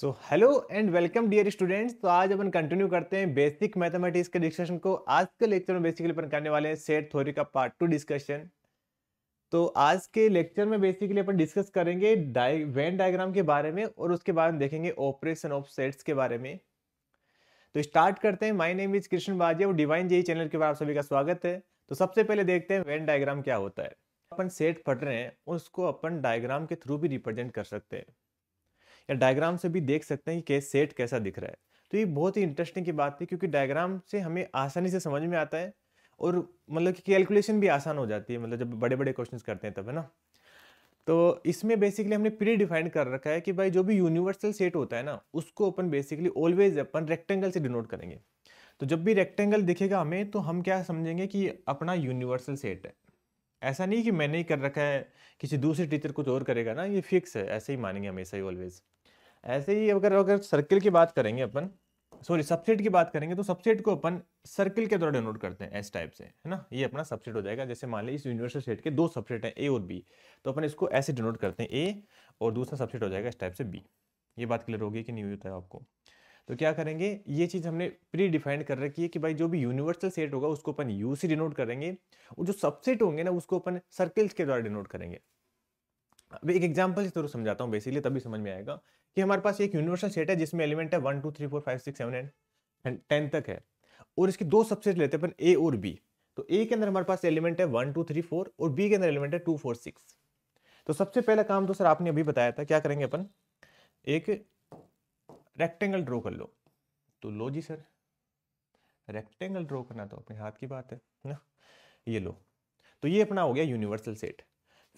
So hello and welcome dear students. तो आज अपन continue करते हैं बेसिक मैथमेटिक्स के डिस्कशन को। आज के लेक्चर में बेसिकली अपन करने वाले हैं सेट थ्योरी का पार्ट 2 डिस्कशन। तो आज के लेक्चर में बेसिकली अपन डिस्कस करेंगे वेन डायग्राम के बारे में और उसके बाद देखेंगे ऑपरेशन ऑफ सेट्स के बारे में। तो स्टार्ट करते हैं। माय नेम इज कृष्ण बाजिया और डिवाइन जेई चैनल के ऊपर आप सभी का स्वागत है। तो सबसे पहले देखते हैं वेन डायग्राम क्या होता है। अपन सेट पढ़ रहे हैं उसको अपन डायग्राम के थ्रू भी रिप्रेजेंट कर सकते हैं या डायग्राम से भी देख सकते हैं कि सेट कैसा दिख रहा है। तो ये बहुत ही इंटरेस्टिंग की बात है क्योंकि डायग्राम से हमें आसानी से समझ में आता है और मतलब कि कैलकुलेशन भी आसान हो जाती है, मतलब जब बड़े बड़े क्वेश्चंस करते हैं तब, है ना। तो इसमें बेसिकली हमने प्री डिफाइन कर रखा है कि भाई जो भी यूनिवर्सल सेट होता है ना उसको अपन बेसिकली ऑलवेज अपन रेक्टेंगल से डिनोट करेंगे। तो जब भी रेक्टेंगल दिखेगा हमें तो हम क्या समझेंगे कि अपना यूनिवर्सल सेट है। ऐसा नहीं कि मैंने ही कर रखा है, किसी दूसरे टीचर कुछ और करेगा ना, ये फिक्स है, ऐसे ही मानेंगे हमेशा ही ऑलवेज। ऐसे ही अगर अगर सर्किल की बात करेंगे अपन, सॉरी सबसेट की बात करेंगे तो सबसेट को अपन सर्किल के द्वारा डिनोट करते हैं एस टाइप से, है ना। ये अपना सबसेट हो जाएगा। जैसे मान लीजिए इस यूनिवर्सल सेट के दो सबसेट हैं ए और बी, तो अपन इसको ऐसे डिनोट करते हैं ए और दूसरा सबसेट हो जाएगा इस टाइप से बी। ये बात क्लियर होगी कि नहीं होता है आपको। तो क्या करेंगे, ये चीज हमने प्री डिफाइंड कर रखी है कि भाई जो भी यूनिवर्सल सेट होगा उसको अपन यू से डिनोट करेंगे और जो सबसेट होंगे ना उसको अपन सर्किल्स के द्वारा डिनोट करेंगे। अब एक एग्जांपल से जरूर समझाता हूँ बेसिकली, तभी समझ में आएगा कि हमारे पास एक यूनिवर्सल सेट है जिसमें एलिमेंट है 1 2 3 4 5 6 7 एंड 10 तक है और इसके दो सबसेट लेते हैं अपन ए और बी। तो ए के अंदर हमारे पास एलिमेंट है 1 2 3 4 और बी के अंदर एलिमेंट है 2 4 6। तो सबसे पहला काम तो सर आपने अभी बताया था, क्या करेंगे अपन, एक रेक्टेंगल ड्रॉ कर लो। तो लो जी सर, रेक्टेंगल ड्रॉ करना तो अपने हाथ की बात है ना। ये लो, तो ये अपना हो गया यूनिवर्सल सेट।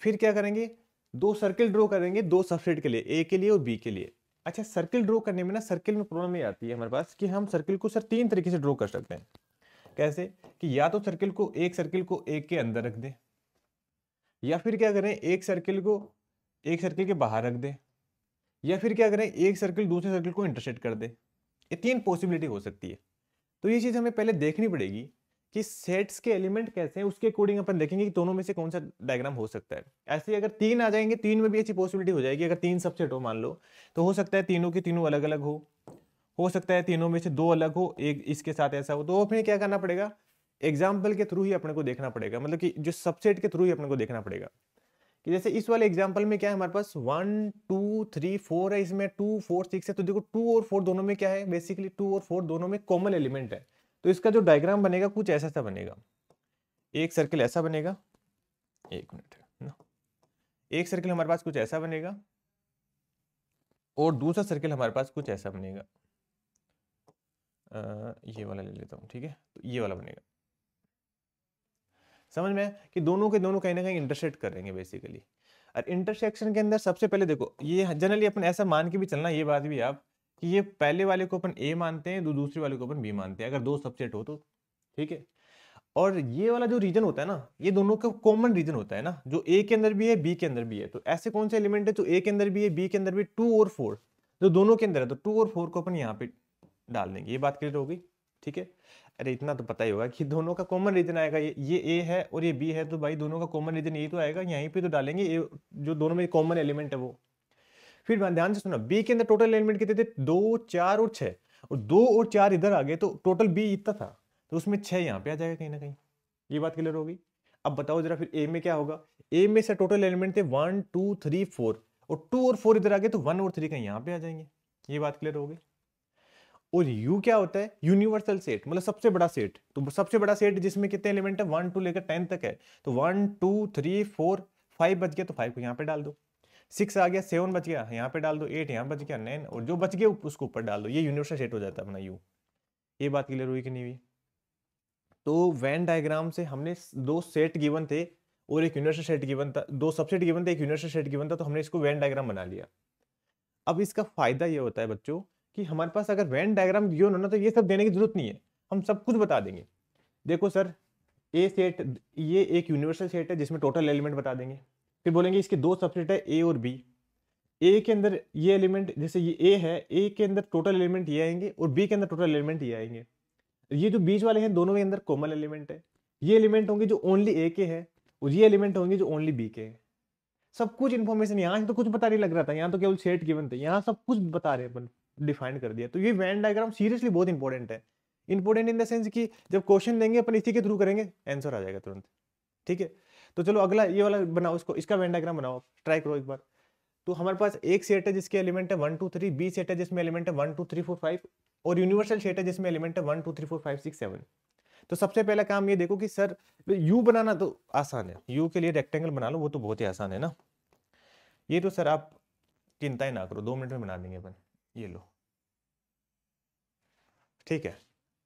फिर क्या करेंगे, दो सर्किल ड्रॉ करेंगे दो सबसेट के लिए, ए के लिए और बी के लिए। अच्छा, सर्किल ड्रॉ करने में ना सर्किल में प्रॉब्लम ये आती है हमारे पास कि हम सर्किल को सर तीन तरीके से ड्रॉ कर सकते हैं। कैसे कि या तो सर्किल को एक के अंदर रख दें, या फिर क्या करें एक सर्किल के बाहर रख दें, या फिर क्या करें एक सर्किल दूसरे सर्किल को इंटरसेक्ट कर दे। ये तीन पॉसिबिलिटी हो सकती है। तो ये चीज हमें पहले देखनी पड़ेगी कि सेट्स के एलिमेंट कैसे हैं, उसके अकॉर्डिंग अपन देखेंगे कि दोनों में से कौन सा डायग्राम हो सकता है। ऐसे अगर तीन आ जाएंगे, तीन में भी अच्छी पॉसिबिलिटी हो जाएगी। अगर तीन सबसेट हो मान लो, तो हो सकता है तीनों के तीनों अलग अलग हो सकता है तीनों में से दो अलग हो, एक इसके साथ ऐसा हो। तो अपने क्या करना पड़ेगा, एग्जाम्पल के थ्रू ही अपने को देखना पड़ेगा, मतलब कि जो सबसेट के थ्रू ही अपने को देखना पड़ेगा। कि जैसे इस वाले एग्जाम्पल में क्या है, हमारे पास 1 2 3 4 है, इसमें 2 4 6 है। तो देखो 2 और 4 दोनों में क्या है, बेसिकली 2 और 4 दोनों में कॉमन एलिमेंट है। तो इसका जो डायग्राम बनेगा कुछ ऐसा सा बनेगा। एक सर्किल ऐसा बनेगा, एक मिनट ना, एक सर्किल हमारे पास कुछ ऐसा बनेगा और दूसरा सर्किल हमारे पास कुछ ऐसा बनेगा। ये वाला ले लेता हूँ, ठीक है। तो ये वाला बनेगा। समझ में आया कि दोनों के दोनों कहीं ना कहीं इंटरसेक्ट करेंगे बेसिकली। और इंटरसेक्शन के अंदर सबसे पहले देखो, ये जनरली अपन ऐसा मान के भी चलना, ये बात भी आप कि ये पहले वाले को अपन ए मानते हैं, दूसरे वाले को अपन बी मानते हैं, अगर दो सबसेट हो तो, ठीक है। और ये वाला जो रीजन होता है ना, ये दोनों का कॉमन रीजन होता है ना, जो ए के अंदर भी है बी के अंदर भी है। तो ऐसे कौन से एलिमेंट है जो ए के अंदर भी है बी के अंदर भी, 2 और 4 जो दोनों के अंदर है, तो 2 और 4 को अपन यहाँ पे डाल देंगे। ये बात क्लियर होगी, ठीक है। अरे इतना तो पता ही होगा कि दोनों का कॉमन रीजन आएगा, ये ए है और ये बी है, तो भाई दोनों का कॉमन रीजन यही तो आएगा, यहीं पे तो डालेंगे ए, जो दोनों में कॉमन एलिमेंट है वो। फिर ध्यान से सुना, बी के अंदर टोटल एलिमेंट कितने थे, 2 4 और 6, और 2 और 4 इधर आ गए तो टोटल बी इतना था, तो उसमें 6 यहाँ पे आ जाएगा कहीं ना कहीं। ये बात क्लियर होगी। अब बताओ जरा फिर ए में क्या होगा, ए में से टोटल एलिमेंट थे 1 2 3 4, और 2 और 4 इधर आ गए तो 1 और 3 कहीं यहाँ पे आ जाएंगे। ये बात क्लियर होगी। और यू क्या होता है, यूनिवर्सल सेट, मतलब सबसे बड़ा सेट। तो सबसे बड़ा सेट जिसमें कितने एलिमेंट है, 1 2 लेकर 10 तक है। तो 1 2 3 4 5 बच गया तो 5 को यहाँ पे डाल दो, 6 आ गया, 7 बच गया यहाँ पे डाल दो, 8 यहाँ बच गया, 9 और जो बच गया उसको ऊपर डाल दो। ये यूनिवर्सल सेट हो जाता है अपना यू। ये बात क्लियर हुई कि नहीं हुई। तो वेन डायग्राम से हमने दो सेट गिवन थे और एक यूनिवर्सल सेट गिवन था, दो सबसेट गिवन थे, एक यूनिवर्सल सेट गिवन था, तो हमने इसको वेन डायग्राम बना लिया। अब इसका फायदा ये होता है बच्चों कि हमारे पास अगर वेन डायग्राम गिवन हो ना, तो ये सब देने की जरूरत नहीं है, हम सब कुछ बता देंगे। देखो सर, ए सेट, ये एक यूनिवर्सल सेट है जिसमें टोटल एलिमेंट बता देंगे। फिर बोलेंगे इसके दो सबसेट है ए और बी। ए के अंदर ये एलिमेंट, जैसे ये ए है, ए के अंदर टोटल एलिमेंट ये आएंगे और बी के अंदर टोटल एलिमेंट ये आएंगे। ये जो बीच वाले हैं दोनों के अंदर कॉमन एलिमेंट है। ये एलिमेंट होंगे जो ओनली ए के हैं और ये एलिमेंट होंगे जो ओनली बी के हैं। सब कुछ इन्फॉर्मेशन, यहाँ से तो कुछ पता नहीं लग रहा था, यहाँ तो केवल सेट गिवन थे, यहाँ सब कुछ बता रहे अपन, डिफाइन कर दिया। तो ये वेन डायग्राम सीरियसली बहुत इंपॉर्टेंट है। इंपॉर्टेंट इन द सेंस कि जब क्वेश्चन देंगे अपन इसी के थ्रू करेंगे, आंसर आ जाएगा तुरंत। ठीक है, तो चलो अगला ये वाला बनाओ, इसको, इसका वेन डायग्राम बनाओ, ट्राई करो एक बार। तो हमारे पास एक सेट है जिसके एलिमेंट है 1 2 3, बी सेट है जिसमें एलिमेंट है 1 2 3 4 5, और यूनिवर्सल सेट है जिसमें एलिमेंट है 1 2 3 4 5 6 7। तो सबसे पहला काम ये देखो कि सर यू बनाना तो आसान है, यू के लिए रेक्टेंगल बना लो, वो तो बहुत ही आसान है ना। ये तो सर आप चिंता ही ना करो, 2 मिनट में बना देंगे अपन, ये लो। ठीक है,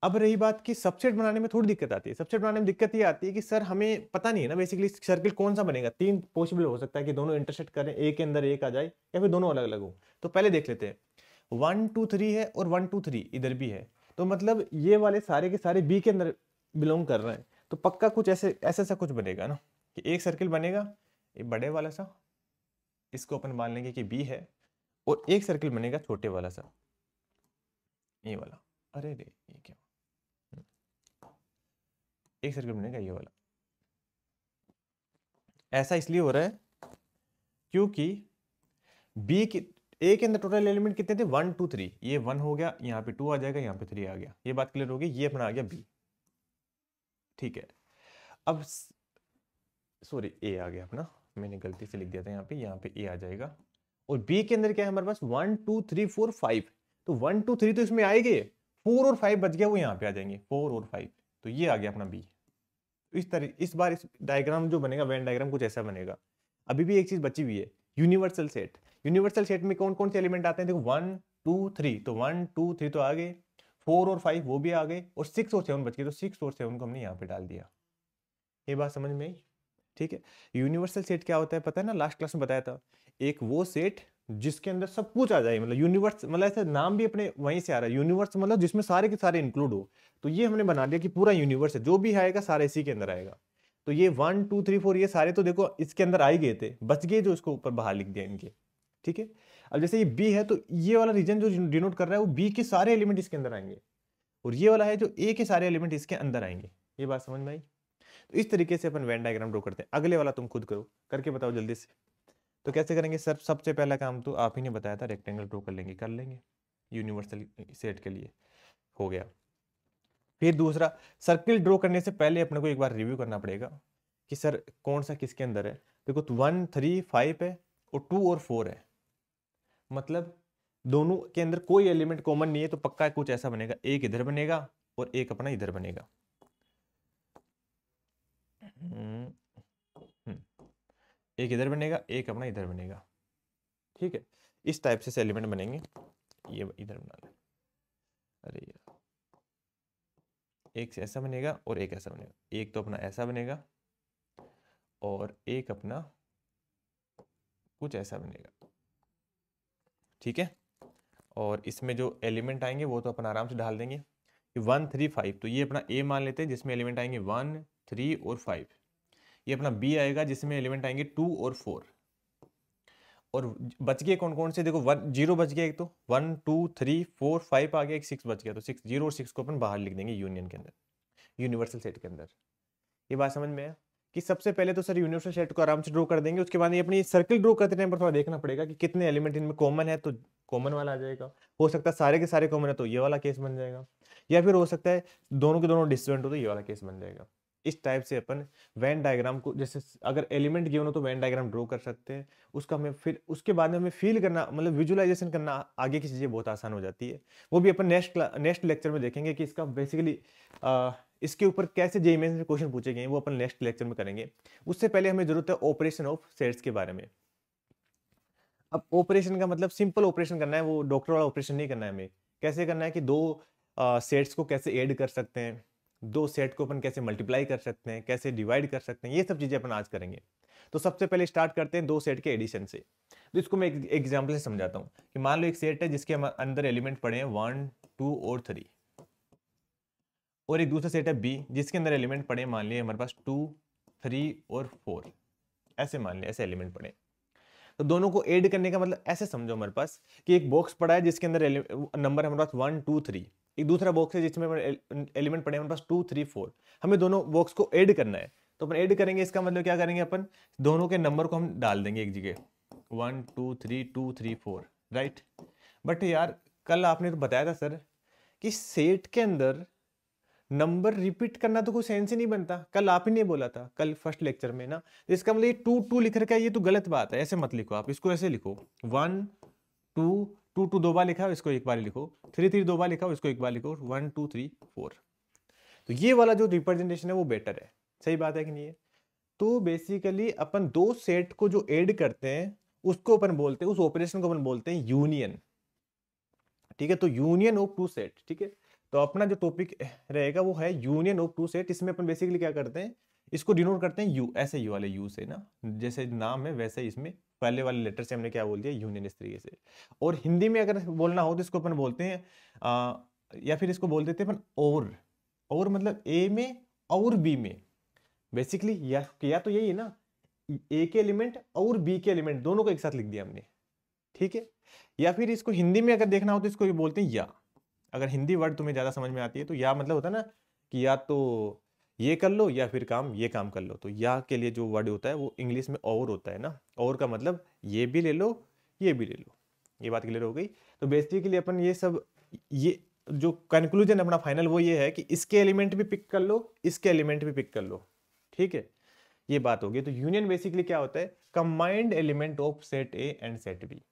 अब रही बात कि सबसेट बनाने में थोड़ी दिक्कत आती है। सबसेट बनाने में दिक्कत ये आती है कि सर हमें पता नहीं है ना बेसिकली सर्किल कौन सा बनेगा। 3 पॉसिबल हो सकता है कि दोनों इंटरसेक्ट करें, एक के अंदर एक आ जाए, या फिर दोनों अलग अलग हो। तो पहले देख लेते हैं, 1 2 3 है और 1 2 3 इधर भी है, तो मतलब ये वाले सारे के सारे बी के अंदर बिलोंग कर रहे हैं। तो पक्का कुछ ऐसे ऐसा कुछ बनेगा ना कि एक सर्किल बनेगा, ये बड़े वाला सा, इसको अपन मान लेंगे कि बी है, और एक सर्किल बनेगा छोटे वाला सा, ये वाला। अरे रे, ये क्या, एक सर्किल बनेगा ये वाला। ऐसा इसलिए हो रहा है क्योंकि बी की ए के अंदर टोटल एलिमेंट कितने थे, 1 2 3, ये 1 हो गया, यहाँ पे 2 आ जाएगा, यहाँ पे 3 आ गया। ये बात क्लियर होगी, ये अपना आ गया बी। ठीक है, अब सॉरी ए आ गया अपना, मैंने गलती से लिख दिया था यहाँ पे ए आ जाएगा। और बी के अंदर क्या है हमारे पास, 1 2 3 4 5, तो 1 2 3 तो इसमें आएंगे, 4 और 5 बच गया, वो यहाँ पे आ जाएंगे, 4 और 5, तो ये आ गया अपना बी। इस तरह इस बार इस डायग्राम जो बनेगा, वेन डायग्राम कुछ ऐसा बनेगा। अभी भी एक चीज बची हुई है, यूनिवर्सल सेट। यूनिवर्सल सेट में कौन कौन से एलिमेंट आते हैं, देखो 1 2 3, तो 1 2 3 तो आ गए, 4 और 5 वो भी आ गए, और 6 और 7 बच गए, तो 6 और 7 को हमने यहाँ पे डाल दिया। ये बात समझ में आई? ठीक है, यूनिवर्सल सेट क्या होता है पता है ना, लास्ट क्लास में बताया था, एक वो सेट जिसके अंदर सब कुछ आ जाए, मतलब यूनिवर्स, मतलब ऐसे नाम भी अपने वहीं से आ रहा है, यूनिवर्स मतलब जिसमें सारे के सारे इंक्लूड हो। तो ये हमने बना दिया कि पूरा यूनिवर्स है, जो भी आएगा सारे इसी के अंदर आएगा। तो ये 1 2 3 4 ये सारे तो देखो इसके अंदर आ ही गए थे, बच गए जो इसको ऊपर बाहर लिख दिया इनके। ठीक है, अब जैसे ये बी है, तो ये वाला रीजन जो डिनोट कर रहा है वो बी के सारे एलिमेंट इसके अंदर आएंगे, और ये वाला है जो ए के सारे एलिमेंट इसके अंदर आएंगे। ये बात समझ में आई? तो इस तरीके से अपन वेन डायग्राम ड्रॉ करते हैं। अगले वाला तुम खुद करो, करके बताओ जल्दी से। तो कैसे करेंगे सर, सबसे पहला काम तो आप ही ने बताया था, रेक्टेंगल ड्रॉ कर लेंगे, कर लेंगे यूनिवर्सल सेट के लिए, हो गया। फिर दूसरा, सर्किल ड्रॉ करने से पहले अपने को एक बार रिव्यू करना पड़ेगा कि सर कौन सा किसके अंदर है। देखो 1 3 5 है और 2 और 4 है, मतलब दोनों के अंदर कोई एलिमेंट कॉमन नहीं है, तो पक्का कुछ ऐसा बनेगा, एक इधर बनेगा और एक अपना इधर बनेगा। एक इधर बनेगा, एक अपना इधर बनेगा। ठीक है, इस टाइप से एलिमेंट बनेंगे। ये इधर बना ले, अरे यार, एक से ऐसा बनेगा और एक ऐसा बनेगा, एक तो अपना ऐसा बनेगा और एक अपना कुछ ऐसा बनेगा। ठीक है, और इसमें जो एलिमेंट आएंगे वो तो अपन आराम से डाल देंगे। 1 3 5, तो ये अपना ए मान लेते हैं जिसमें एलिमेंट आएंगे 1 3 और 5। ये अपना बी आएगा जिसमें एलिमेंट आएंगे 2 और 4। और बच गए कौन कौन से, देखो 1 0 बच गया, एक तो 1 2 3 4 5 आ गया, एक 6 बच गया, तो 6 0 और 6 को अपन बाहर लिख देंगे यूनियन के अंदर, यूनिवर्सल सेट के अंदर। ये बात समझ में है कि सबसे पहले तो सर यूनिवर्सल सेट को आराम से ड्रॉ कर देंगे, उसके बाद ये अपनी सर्किल ड्रॉ करते टाइम पर थोड़ा देखना पड़ेगा कि कितने एलिमेंट इनमें कॉमन है, तो कॉमन वाला आ जाएगा। हो सकता है सारे के सारे कॉमन है, तो ये वाला केस बन जाएगा, या फिर हो सकता है दोनों के दोनों डिस्टेंट हो, तो ये वाला केस बन जाएगा। इस टाइप से अपन वेन डायग्राम को, जैसे अगर एलिमेंट गिवन हो तो वेन डायग्राम ड्रॉ कर सकते हैं, उसका हमें फिर उसके बाद में हमें फील करना, मतलब विजुअलाइजेशन करना, आगे की चीज़ें बहुत आसान हो जाती है। वो भी अपन नेक्स्ट लेक्चर में देखेंगे कि इसका बेसिकली इसके ऊपर कैसे जेईई मेंस में क्वेश्चन पूछे गए, वो अपन नेक्स्ट लेक्चर में करेंगे। उससे पहले हमें जरूरत है ऑपरेशन ऑफ सेट्स के बारे में। अब ऑपरेशन का मतलब सिंपल ऑपरेशन करना है, वो डॉक्टर वाला ऑपरेशन नहीं करना है हमें। कैसे करना है कि दो सेट्स को कैसे ऐड कर सकते हैं, दो सेट को अपन कैसे मल्टीप्लाई कर सकते हैं, कैसे डिवाइड कर सकते हैं, ये सब चीजें अपन आज करेंगे। तो सबसे पहले स्टार्ट करते हैं दो सेट के एडिशन से। तो इसको मैं एक एग्जाम्पल से समझाता हूँ कि मान लो एक सेट है जिसके अंदर एलिमेंट पड़े हैं 1 2 और 3, और एक दूसरा सेट है बी जिसके अंदर एलिमेंट पड़े मान लिए हमारे पास 2 3 और 4, ऐसे मान लिया, ऐसे एलिमेंट पड़े। तो दोनों को ऐड करने का मतलब ऐसे समझो हमारे पास कि एक बॉक्स पड़ा है जिसके अंदर नंबर हमारे पास 1 2 3, एक दूसरा बॉक्स है जिसमें एलिमेंट पड़े हमारे पास 2 3 4, हमें दोनों बॉक्स को ऐड करना है। तो अपन ऐड करेंगे, इसका मतलब क्या करेंगे अपन, दोनों के नंबर को हम डाल देंगे एक जगह, 1 2 3 2 3 4, राइट। बट यार कल आपने तो बताया था सर कि सेट के अंदर नंबर रिपीट करना तो कोई सेंस ही नहीं बनता, कल आप ही ने बोला था कल फर्स्ट लेक्चर में ना। तो इसका मतलब ये 2 2 लिख रखा है, ये तो गलत बात है, ऐसे मत लिखो आप, इसको ऐसे लिखो 1 2 2 2 दो बार लिखा हो, इसको एक बार लिखो, 3 3 दो बार लिखा हो, इसको एक बार लिखो, 1 2 3 4। तो ये वाला जो रिप्रेजेंटेशन है वो बेटर है, सही बात है कि नहीं है। तो बेसिकली अपन दो सेट को जो ऐड करते हैं उसको अपन बोलते हैं, उस ऑपरेशन को अपन बोलते हैं यूनियन, ठीक है। तो यूनियन ऑफ टू सेट, ठीक है। तो अपना जो टॉपिक रहेगा वो है यूनियन ऑफ टू सेट। इसमें अपन बेसिकली क्या करते हैं, इसको डिनोट करते हैं यू, ऐसे यू वाले यू से ना, जैसे नाम है वैसे इसमें पहले वाले लेटर से हमने क्या बोल दिया, यूनियन, इस तरीके से। और हिंदी में अगर बोलना हो तो इसको अपन बोलते हैं या फिर इसको बोल देते हैं अपन और मतलब ए में और बी में, बेसिकली या तो यही है ना, ए के एलिमेंट और बी के एलिमेंट दोनों को एक साथ लिख दिया हमने, ठीक है। या फिर इसको हिंदी में अगर देखना हो तो इसको बोलते हैं या। अगर हिंदी वर्ड तुम्हें ज्यादा समझ में आती है तो या मतलब होता है ना कि या तो ये कर लो या फिर ये काम कर लो। तो या के लिए जो वर्ड होता है वो इंग्लिश में और होता है ना, और का मतलब ये भी ले लो ये भी ले लो। ये बात क्लियर हो गई। तो बेसिकली अपन ये सब, ये जो कंक्लूजन अपना फाइनल वो ये है कि इसके एलिमेंट भी पिक कर लो, इसके एलिमेंट भी पिक कर लो, ठीक है। ये बात होगी। तो यूनियन बेसिकली क्या होता है, combined element of set A and set B.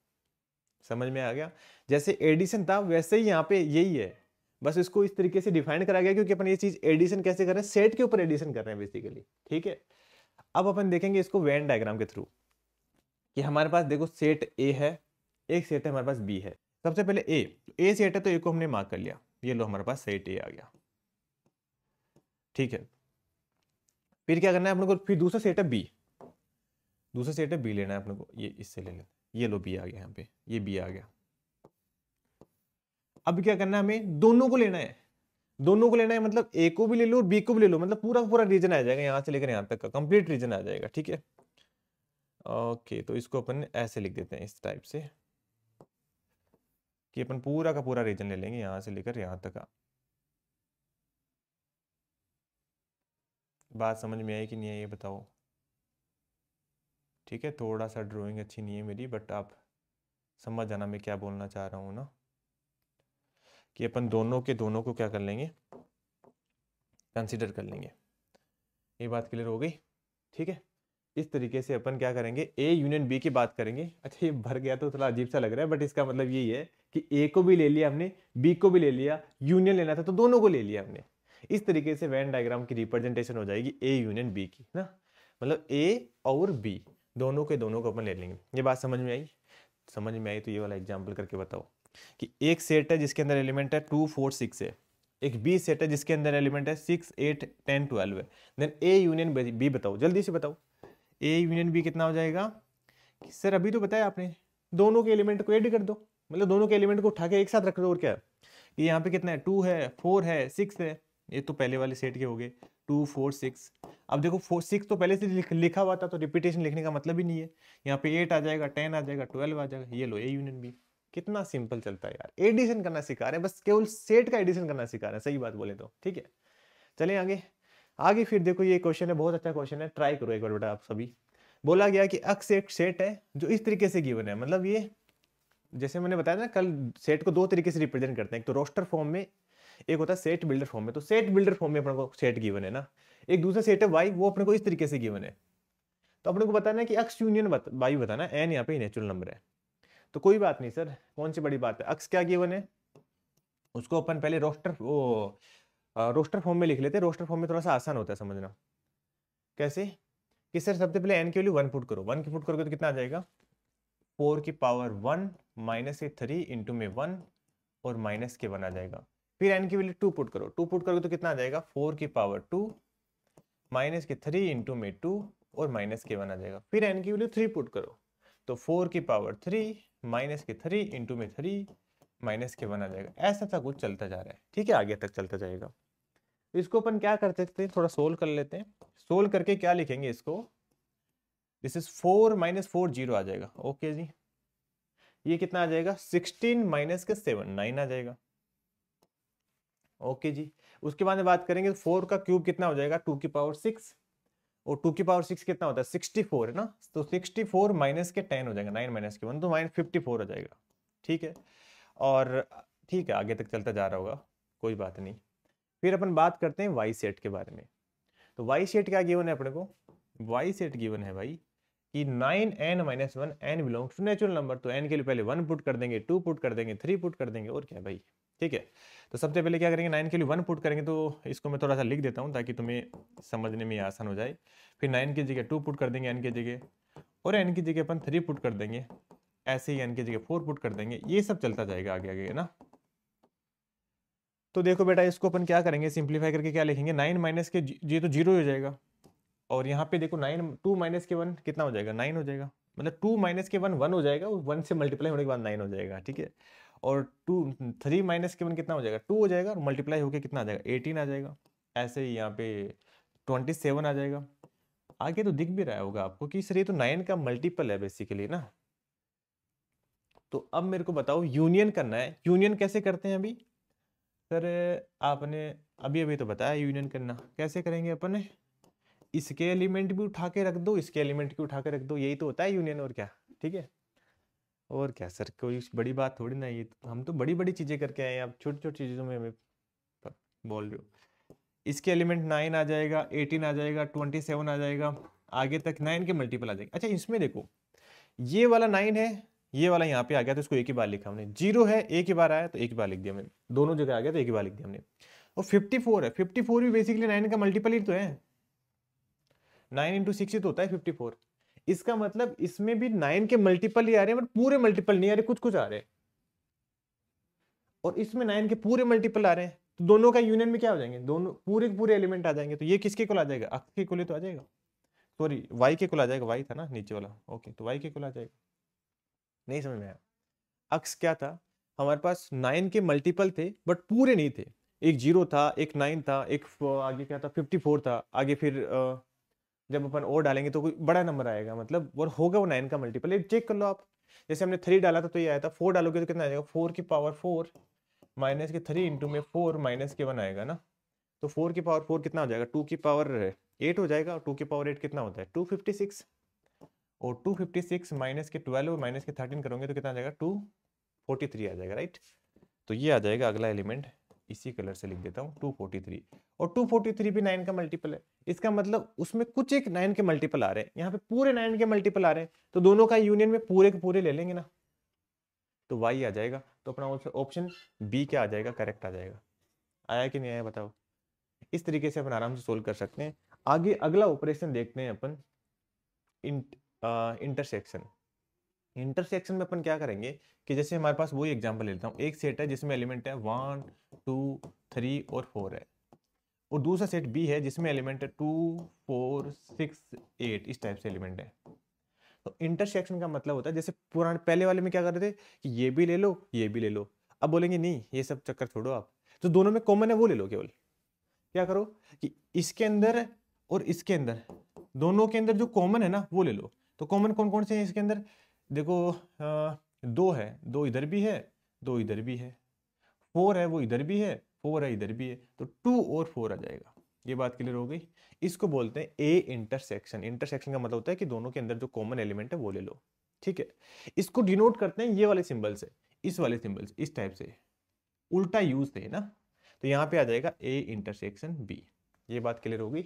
समझ में आ गया। जैसे एडिशन था वैसे ही यहाँ पे यही है, बस इसको इस तरीके से डिफाइन करा गया क्योंकि अपन ये चीज एडिशन कैसे कर रहे हैं, सेट के ऊपर एडिशन कर रहे हैं बेसिकली, ठीक है। अब अपन देखेंगे इसको वेन डायग्राम के थ्रू कि हमारे पास देखो सेट ए है, एक सेट है हमारे पास बी है। सबसे पहले ए सेट है तो ए को हमने मार्क कर लिया, ये लो हमारे पास सेट ए आ गया, ठीक है। फिर क्या करना है अपने को, फिर दूसरा सेट है बी, दूसरा सेट है बी लेना है अपने को, ये इससे ले लेते, ये लो बी आ गया, यहाँ पे ये बी आ गया। अब क्या करना है, हमें दोनों को लेना है, दोनों को लेना है मतलब ए को भी ले लो और बी को भी ले लो, मतलब पूरा पूरा रीजन आ जाएगा, यहां से लेकर यहां तक का कंप्लीट रीजन आ जाएगा, ठीक है। ओके, तो इसको अपन ऐसे लिख देते हैं इस टाइप से कि अपन पूरा का पूरा रीजन ले लेंगे यहां से लेकर यहां तक का। बात समझ में आई कि नहीं आई ये बताओ, ठीक है। थोड़ा सा ड्राइंग अच्छी नहीं है मेरी, बट आप समझ जाना मैं क्या बोलना चाह रहा हूँ ना, कि अपन दोनों के दोनों को क्या कर लेंगे, कंसिडर कर लेंगे। ये बात क्लियर हो गई, ठीक है। इस तरीके से अपन क्या करेंगे, ए यूनियन बी की बात करेंगे। अच्छा ये भर गया तो थोड़ा अजीब सा लग रहा है, बट इसका मतलब यही है कि ए को भी ले लिया हमने, बी को भी ले लिया, यूनियन लेना था तो दोनों को ले लिया हमने। इस तरीके से वेन डायग्राम की रिप्रेजेंटेशन हो जाएगी ए यूनियन बी की ना, मतलब ए और बी दोनों के दोनों को अपन ले लेंगे। ये बात समझ में आई, समझ में आई तो ये वाला एग्जाम्पल करके बताओ कि एक सेट है जिसके अंदर एलिमेंट है 2 4 6 है, एक बी सेट है जिसके अंदर एलिमेंट है 6 8 10 12 है, देन ए यूनियन बी बताओ, जल्दी से बताओ ए यूनियन बी कितना हो जाएगा। कि सर अभी तो बताया आपने, दोनों के एलिमेंट को ऐड कर दो, मतलब दोनों के एलिमेंट को उठा के एक साथ रख दो, और क्या कि यहाँ पे कितना है 2 है 4 है 6 है, ये तो पहले वाले सेट के हो गए 2 4 6। अब देखो 4 6 तो पहले से लिखा हुआ था तो रिपीटेशन लिखने का मतलब ही नहीं है, यहाँ पे 8 आ जाएगा 10 आ जाएगा 12 आ जाएगा, ये लो ए यूनियन बी। कितना सिंपल चलता है यार, एडिशन करना सिखा रहे हैं, बस केवल सेट का एडिशन करना सिखा रहे हैं, सही बात बोले तो, ठीक है। चलिए आगे आगे फिर देखो ये क्वेश्चन है, बहुत अच्छा क्वेश्चन है, ट्राई करो एक बार बेटा आप सभी। बोला गया कि अक्स एक सेट है जो इस तरीके से गिवन है, मतलब ये जैसे मैंने बताया ना कल, सेट को दो तरीके से रिप्रेजेंट करते हैं, एक तो रोस्टर फॉर्म में, एक होता है सेट बिल्डर फॉर्म में। तो सेट बिल्डर फॉर्म में अपने को सेट गिवन है ना, एक दूसरा सेट है वाई, वो अपने को इस तरीके से गिवन है। तो अपने को बताना है कि अक्स यूनियन वाई बताना, एन यहाँ पे नेचुरल नंबर है। तो कोई बात नहीं सर, कौन सी बड़ी बात है, अक्स क्या गिवन है उसको अपन पहले रोस्टर फॉर्म में लिख लेते हैं। रोस्टर फॉर्म में थोड़ा सा आसान होता है समझना। कैसे कि सर सबसे पहले एन की वैल्यू 1 पुट करो, 1 की पुट करोगे तो कितना आ जाएगा 4 की पावर 1 माइनस के 3 इंटू में 1 और माइनस के 1 आ जाएगा। फिर एन की वैल्यू 2 पुट करो, 2 पुट करोगे तो कितना आ जाएगा 4 की पावर 2 माइनस के 3 इंटू में 2 और माइनस के 1 आ जाएगा। फिर एन की वैल्यू 3 पुट करो तो 4 की पावर 3 माइनस के 3 इंटू में 3 माइनस के 1 आ जाएगा। ऐसा सा कुछ चलता जा रहा है, ठीक है, आगे तक चलता जाएगा। तो इसको अपन क्या कर सकते हैं, थोड़ा सोल्व कर लेते हैं। सोल्व करके क्या लिखेंगे इसको, दिस इज 4 माइनस 4 0 आ जाएगा। ओके जी, ये कितना आ जाएगा 16 माइनस के 7 9 आ जाएगा। ओके जी, उसके बाद में बात करेंगे 4 का क्यूब कितना हो जाएगा 2 की पावर 6 और 2 की पावर 6 कितना होता है 64 है ना, तो 64 माइनस के 10 हो जाएगा, 9 माइनस के 1 तो -54 हो जाएगा। ठीक है, और ठीक है आगे तक चलता जा रहा होगा, कोई बात नहीं। फिर अपन बात करते हैं वाई सेट के बारे में। तो वाई सेट क्या गिवन है अपने को, वाई सेट गिवन है भाई कि 9n-1 n belongs to natural number, तो n के लिए पहले 1 पुट कर देंगे, 2 पुट कर देंगे, 3 पुट कर देंगे, और क्या है भाई। ठीक है, तो सबसे पहले क्या करेंगे, 9 के लिए 1 पुट करेंगे, तो इसको मैं थोड़ा सा लिख देता हूँ ताकि तुम्हें समझने में आसान हो जाए। फिर 9 की जगह 2 पुट कर देंगे n की जगह, और n की जगह अपन 3 पुट कर देंगे, ऐसे ही n की जगह 4 पुट कर देंगे, ये सब चलता जाएगा आगे आगे, है ना। तो देखो बेटा, इसको अपन क्या करेंगे, सिंप्लीफाई करके क्या लिखेंगे, 9 माइनस के ये तो 0 हो जाएगा, और यहाँ पे देखो 9 2 माइनस के 1 कितना हो जाएगा, 9 हो जाएगा, मतलब 2 माइनस के 1 1 हो जाएगा, 1 से मल्टीप्लाई होने के बाद 9 हो जाएगा। ठीक है, और 3 माइनस के 1 कितना हो जाएगा, 2 हो जाएगा, और मल्टीप्लाई होकर कितना आ जाएगा, 18 आ जाएगा। ऐसे ही यहाँ पे 27 आ जाएगा। आगे तो दिख भी रहा होगा आपको कि सर ये तो 9 का मल्टीपल है बेसिकली ना। तो अब मेरे को बताओ, यूनियन करना है, यूनियन कैसे करते हैं अभी सर, आपने अभी अभी तो बताया यूनियन करना कैसे करेंगे अपन, इसके एलिमेंट भी उठा के रख दो, इसके एलिमेंट भी उठा के रख दो, यही तो होता है यूनियन, और क्या। ठीक है, और क्या सर, कोई बड़ी बात थोड़ी ना, ये हम तो बड़ी बड़ी चीजें करके आए हैं, आप छोटी छोटी चीजों में हमें बोल रहे हो। इसके एलिमेंट 9 आ जाएगा, 18 आ जाएगा, 27 आ जाएगा, आगे तक 9 के मल्टीपल आ जाएगा। अच्छा इसमें देखो, ये वाला 9 है, ये वाला यहाँ पे आ गया तो इसको एक ही बार लिखा हमने, 0 है एक ही बार आया तो एक ही बार लिख दिया हमने, दोनों जगह आ गया तो एक ही बार लिख दिया हमने। और 54 है, 54 भी बेसिकली 9 का मल्टीपल ही तो है, 9 इंटू 6 तो होता है 54। इसका मतलब इसमें भी 9 के मल्टीपल ही आ रहे हैं, बट पूरे मल्टीपल नहीं आ रहे, कुछ कुछ आ रहे हैं, और इसमें 9 के पूरे मल्टीपल आ रहे हैं, तो दोनों का यूनियन में क्या हो जाएंगे, दोनों पूरे पूरे एलिमेंट आ जाएंगे। तो ये किसके कुल आ जाएगा, अक्स के कुल तो आ जाएगा, सॉरी वाई के कुल आ जाएगा, वाई था ना नीचे वाला, ओके, तो वाई के कुल आ जाएगा। नहीं समझ में आया, अक्स क्या था, हमारे पास 9 के मल्टीपल थे बट पूरे नहीं थे, एक 0 था, एक 9 था, एक आगे क्या था 54 था, आगे फिर जब अपन और डालेंगे तो कोई बड़ा नंबर आएगा, मतलब वो होगा वो 9 का मल्टीपल, एक चेक कर लो आप। जैसे हमने 3 डाला था तो ये आया था, 4 डालोगे तो कितना आ जाएगा, 4 की पावर 4 माइनस के 3 इंटू में 4 माइनस के 1 आएगा ना, तो 4 की पावर 4 कितना हो जाएगा, 2 की पावर 8 हो जाएगा, और 2 की पावर 8 कितना होता है 256, और 256 माइनस के 12 माइनस के 13 करोगे तो कितना आ जाएगा 243 आ जाएगा, राइट। तो ये आ जाएगा अगला एलिमेंट, इसी कलर से लिख देता हूँ 243, और 243 भी 9 का मल्टीपल है, इसका मतलब उसमें कुछ एक 9 के मल्टीपल आ रहे हैं, यहाँ पे पूरे 9 के मल्टीपल आ रहे हैं, तो दोनों का यूनियन में पूरे के पूरे ले लेंगे ना, तो वाई आ जाएगा। तो अपना ऑप्शन बी क्या आ जाएगा, करेक्ट आ जाएगा। आया कि नहीं आया बताओ। इस तरीके से अपन आराम से सोल्व कर सकते हैं। आगे अगला ऑपरेशन देखते हैं अपन, इंटरसेक्शन। इंटरसेक्शन में अपन क्या करेंगे कि जैसे हमारे पास वही एग्जांपल लेता हूँ, एक सेट है जिसमें एलिमेंट है 1 2 3 और 4 है, और दूसरा सेट बी है जिसमें एलिमेंट है 2 4 6 8, इस टाइप से एलिमेंट है। तो इंटरसेक्शन का मतलब होता है, जैसे पुराने पहले वाले में क्या कर रहे थे कि ये भी ले लो ये भी ले लो, अब बोलेंगे नहीं ये सब चक्कर छोड़ो, आप तो दोनों में कॉमन है वो ले लो, केवल क्या करो कि इसके अंदर और इसके अंदर, दोनों के अंदर जो कॉमन है ना वो ले लो। तो कॉमन कौन कौन से हैं इसके अंदर, देखो 2 है, 2 इधर भी है, 2 इधर भी है, 4 है वो इधर भी है, 4 है इधर भी है, तो 2 और 4 आ जाएगा। ये बात क्लियर हो गई। इसको बोलते हैं ए इंटरसेक्शन। इंटरसेक्शन का मतलब होता है कि दोनों के अंदर जो कॉमन एलिमेंट है वो ले लो। ठीक है, इसको डिनोट करते हैं ये वाले सिंबल से, इस वाले सिंबल से, इस टाइप से उल्टा यूज थे ना, तो यहाँ पे आ जाएगा ए इंटरसेक्शन बी। ये बात क्लियर होगी।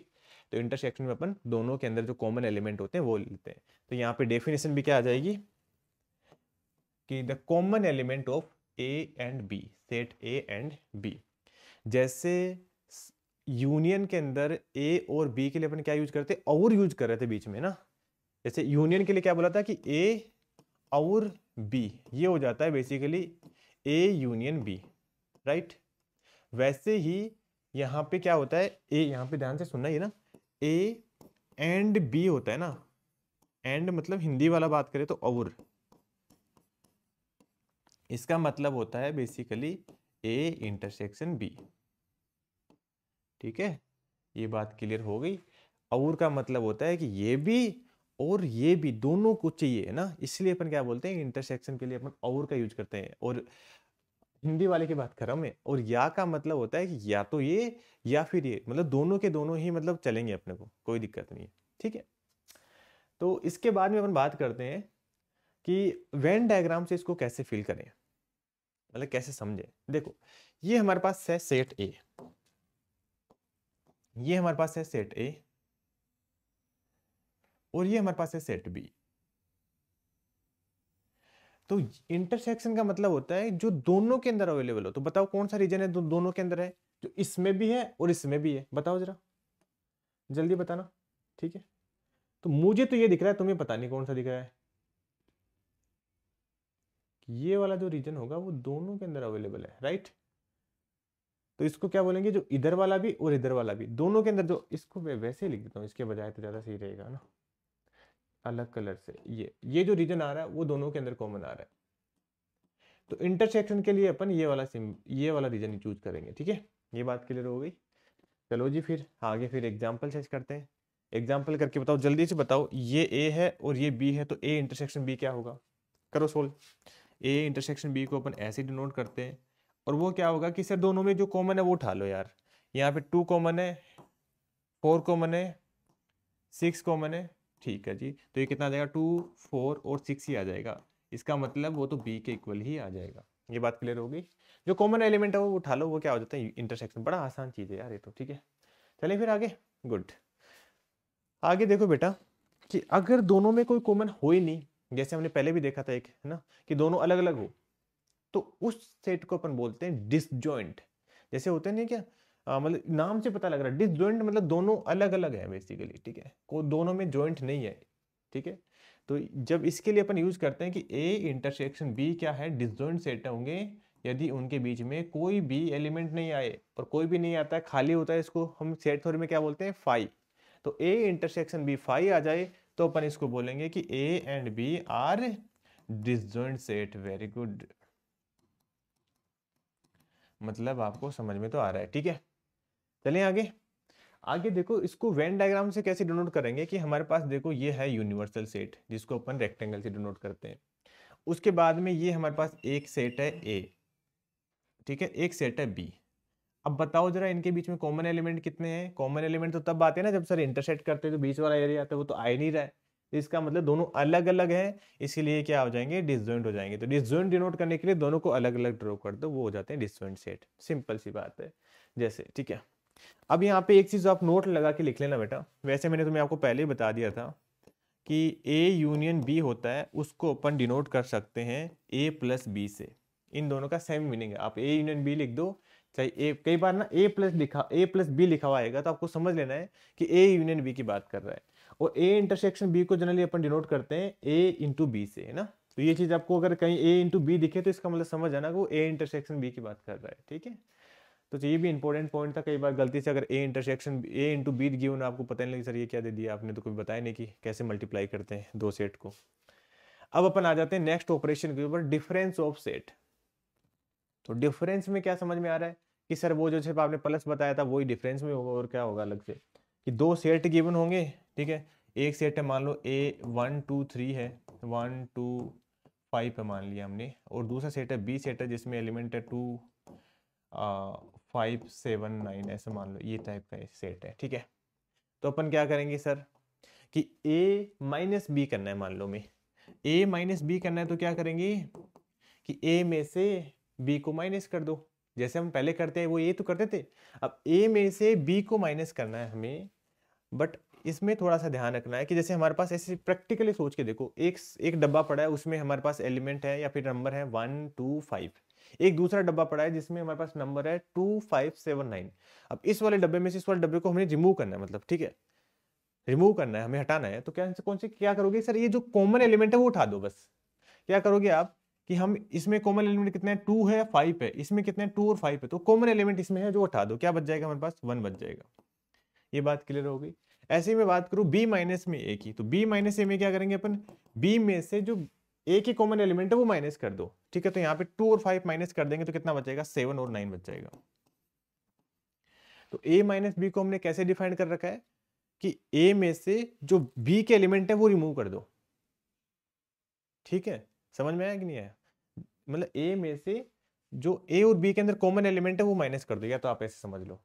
तो इंटरसेक्शन में अपन दोनों के अंदर जो कॉमन एलिमेंट होते हैं वो लेते हैं। तो यहाँ पे डेफिनेशन भी क्या आ जाएगी कि the common element of A and B, set A and B. जैसे यूनियन के अंदर ए और बी के लिए अपन क्या यूज करते, और यूज कर रहे थे बीच में ना, जैसे यूनियन के लिए क्या बोला था कि ए और बी, ये हो जाता है basically A union B, right. वैसे ही यहाँ पे क्या होता है, ए, यहाँ पे ध्यान से सुनना ये ना, ए एंड बी होता है ना, एंड मतलब हिंदी वाला बात करें तो और, इसका मतलब होता है बेसिकली ए इंटरसेक्शन बी। ठीक है, ये बात क्लियर हो गई। और का मतलब होता है कि ये भी और ये भी दोनों को चाहिए है ना, इसलिए अपन क्या बोलते हैं इंटरसेक्शन के लिए अपन और का यूज करते हैं। और हिंदी वाले की बात कर रहा हूं मैं। और या का मतलब होता है कि या तो ये या फिर ये, मतलब दोनों के दोनों ही मतलब चलेंगे अपने को, कोई दिक्कत नहीं है। ठीक है। तो इसके बाद में अपन बात करते हैं कि वेन डायग्राम से इसको कैसे फिल करें, मतलब कैसे समझें। देखो ये हमारे पास है सेट ए, ये हमारे पास है सेट ए, और ये हमारे पास है सेट बी। तो इंटरसेक्शन का मतलब होता है जो दोनों के अंदर अवेलेबल हो। तो बताओ कौन सा रीजन है जो दोनों के अंदर है, जो इसमें भी है और इसमें भी है, बताओ जरा, जल्दी बताना। ठीक है, तो मुझे तो ये दिख रहा है, तुम्हें पता नहीं कौन सा दिख रहा है। ये वाला जो रीजन होगा वो दोनों के अंदर अवेलेबल है, राइट। तो इसको क्या बोलेंगे, जो इधर वाला भी और इधर वाला भी दोनों के अंदर, जो इसको मैं वैसे लिख देता हूँ इसके बजाय, तो ज्यादा सही रहेगा ना, अलग कलर से। ये जो रीजन आ रहा है वो दोनों के अंदर कॉमन आ रहा है। तो इंटरसेक्शन के लिए अपन ये वाला रीजन चूज करेंगे, ठीक है। ये बात क्लियर हो गई। चलो जी फिर आगे फिर एग्जाम्पल चेक करते हैं। एग्जाम्पल करके बताओ, जल्दी से बताओ। ये ए है और ये बी है, तो ए इंटरसेक्शन बी क्या होगा, करो सोल्व। ए इंटरसेक्शन बी को अपन ऐसे डिनोट करते हैं, और वो क्या होगा कि सर दोनों में जो कॉमन है वो उठा लो यार। यहाँ पे 2 कॉमन है, 4 कॉमन है, 6 कॉमन है, ठीक है जी। तो ये कितना आ जाएगा, 2, 4 और 6 ही आ जाएगा। इसका मतलब वो तो बी के इक्वल ही आ जाएगा। ये बात क्लियर हो गई। जो कॉमन एलिमेंट है वो उठा लो, वो क्या हो जाता है, इंटरसेक्शन। बड़ा आसान चीज है यार ये तो, ठीक है। चलिए फिर आगे, गुड। आगे देखो बेटा कि अगर दोनों में कोई कॉमन हो ही नहीं, जैसे हमने पहले भी देखा था एक, है ना, कि दोनों अलग अलग हो, तो उस सेट को अपन बोलते हैं डिसजॉइंट। जैसे होते नहीं क्या, मतलब नाम से पता लग रहा है डिसजॉइंट, मतलब दोनों अलग अलग है बेसिकली, ठीक है, को दोनों में जॉइंट नहीं है, ठीक है। तो जब इसके लिए अपन यूज करते हैं कि ए इंटरसेक्शन बी क्या है, डिसजॉइंट सेट होंगे यदि उनके बीच में कोई भी एलिमेंट नहीं आए, और कोई भी नहीं आता है, खाली होता है, इसको हम सेट थ्योरी में क्या बोलते हैं, फाई। तो ए इंटरसेक्शन बी फाई आ जाए तो अपन इसको बोलेंगे कि A and B are disjoint set. Very good, मतलब आपको समझ में तो आ रहा है, ठीक है। चलिए आगे। आगे देखो इसको वेन डायग्राम से कैसे डिनोट करेंगे कि हमारे पास देखो ये है यूनिवर्सल सेट जिसको अपन रेक्टेंगल से डिनोट करते हैं। उसके बाद में ये हमारे पास एक सेट है ए, ठीक है, एक सेट है बी। अब बताओ जरा इनके बीच में कॉमन एलिमेंट कितने हैं। कॉमन एलिमेंट तो तब आते हैं ना जब सर इंटरसेक्ट करते हैं, तो बीच वाला एरिया आता है वो तो आ ही नहीं रहा है। तो इसका मतलब दोनों अलग अलग हैं, इसीलिए क्या हो जाएंगे, डिसजॉइंट हो जाएंगे। तो डिसजॉइंट डिनोट करने के लिए दोनों को अलग अलग ड्रॉ कर दो, वो हो जाते हैं डिसजॉइंट सेट। सिंपल सी बात है जैसे, ठीक है। अब यहाँ पे एक चीज आप नोट लगा के लिख लेना बेटा, वैसे मैंने तुम्हें आपको पहले ही बता दिया था कि ए यूनियन बी होता है, उसको अपन डिनोट कर सकते हैं ए प्लस बी से। इन दोनों का सेम मीनिंग है, आप ए यूनियन बी लिख दो, चाहे ए, कई बार ना ए प्लस बी लिखा हुआ आएगा, तो आपको समझ लेना है कि ए यूनियन बी की बात कर रहा है। और ए इंटरसेक्शन बी को जनरली अपन डिनोट करते हैं ए इंटू बी से, है ना। तो ये चीज आपको अगर कहीं ए इंटू बी दिखे तो इसका मतलब समझ आना कि वो ए इंटरसेक्शन बी की बात कर रहा है, ठीक है। तो ये भी इंपॉर्टेंट पॉइंट था। कई बार गलती से अगर A intersection A into be given, आपको पता नहीं लगे सर ये क्या दे दिया आपने, तो कोई बताया नहीं कि कैसे मल्टीप्लाई करते हैं दो सेट को। अब अपन आ जाते हैं नेक्स्ट ऑपरेशन के ऊपर, डिफरेंस ऑफ सेट। तो डिफरेंस में क्या समझ में आ रहा है कि सर वो जो सिर्फ आपने प्लस बताया था वही डिफरेंस में होगा, और क्या होगा अलग से, कि दो सेट गिवन होंगे, ठीक है। एक सेट है मान लो ए 1 2 3 है, 1 2 5 पे मान लिया हमने, और दूसरा सेट है बी सेट है जिसमें एलिमेंट है 2 5 7 9, ऐसे मान लो ये टाइप का सेट है, ठीक है। तो अपन क्या करेंगे सर कि a माइनस बी करना है, मान लो में a माइनस बी करना है, तो क्या करेंगे कि a में से b को माइनस कर दो, जैसे हम पहले करते हैं वो ये तो करते थे। अब a में से b को माइनस करना है हमें, बट इसमें थोड़ा सा ध्यान रखना है कि जैसे हमारे पास ऐसे प्रैक्टिकली सोच के देखो, एक डब्बा पड़ा है उसमें हमारे पास एलिमेंट है या फिर नंबर है 1 2 5, एक दूसरा डब्बा पड़ा है जिसमें हमारे पास नंबर है 2 5 7 9। अब इस वाले डब्बे में से इस वाले डब्बे को हमें रिमूव करना है, मतलब ठीक है, रिमूव करना है, हमें हटाना है। तो क्या करोगे सर, ये जो कॉमन एलिमेंट है वो उठा दो बस। क्या करोगे आप कि हम इसमें कॉमन एलिमेंट कितने हैं, 2 है 5 है, इसमें कितने हैं 2 और 5 है, तो कॉमन एलिमेंट इसमें है जो उठा दो, क्या बच जाएगा हमारे पास, 1 बच जाएगा। ये बात क्लियर हो गई। ऐसे ही मैं बात करूं बी माइनस में ए की, तो बी माइनस ए में क्या करेंगे अपन, बी में से जो ए की कॉमन एलिमेंट है वो माइनस कर दो, ठीक है। तो यहाँ पे 2 और 5 माइनस कर देंगे तो कितना बचेगा, 7 और 9 बच जाएगा। तो a माइनस बी को हमने कैसे डिफाइन कर रखा है कि a में से जो b के एलिमेंट है वो रिमूव कर दो, ठीक है। समझ में आया कि नहीं आया, मतलब a में से जो a और b के अंदर कॉमन एलिमेंट है वो माइनस कर दो, या तो आप ऐसे समझ लो,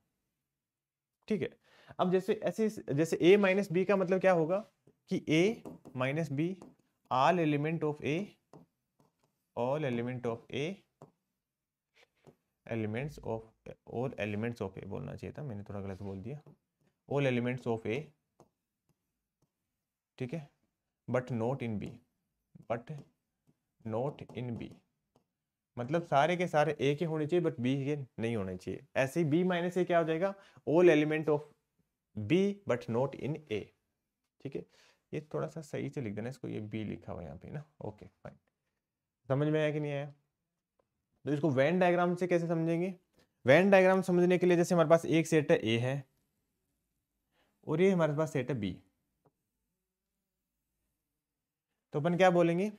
ठीक है। अब जैसे ऐसे जैसे a माइनस बी का मतलब क्या होगा कि a minus B all element of a, all element of a, elements of all elements of A बोलना चाहिए था, मैंने थोड़ा गलत बोल दिया, ऑल एलिमेंट्स ऑफ ए, ठीक है, but not in B, but not in B, मतलब सारे के सारे ए के होने चाहिए बट बी के नहीं होने चाहिए। ऐसे ही बी माइनस ए क्या हो जाएगा, all element of B but not in A, ठीक है। ये थोड़ा सा सही से लिख देना इसको, ये बी लिखा हुआ यहाँ पे ना, ओके फाइन। समझ में आया कि नहीं आया? तो इसको वेन डायग्राम से कैसे समझेंगे? वेन डायग्राम समझने के लिए जैसे हमारे पास एक सेट है ए है और ये हमारे पास सेट है बी, तो अपन क्या बोलेंगे,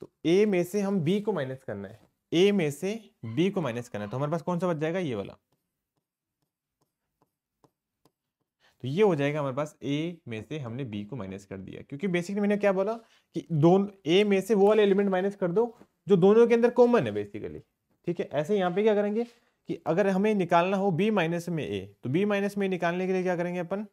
तो ए में से हम बी को माइनस करना है, ए में से बी को माइनस करना है, तो हमारे पास कौन सा बच जाएगा, ये वाला। तो ये हो जाएगा हमारे पास ए में से हमने बी को माइनस कर दिया, क्योंकि बेसिकली मैंने क्या बोला कि दोनों ए में से वो वाले एलिमेंट माइनस कर दो जो दोनों के अंदर कॉमन है बेसिकली, ठीक है। ऐसे यहाँ पे क्या करेंगे कि अगर हमें निकालना हो बी माइनस में ए, तो बी माइनस में निकालने के लिए क्या करेंगे अपन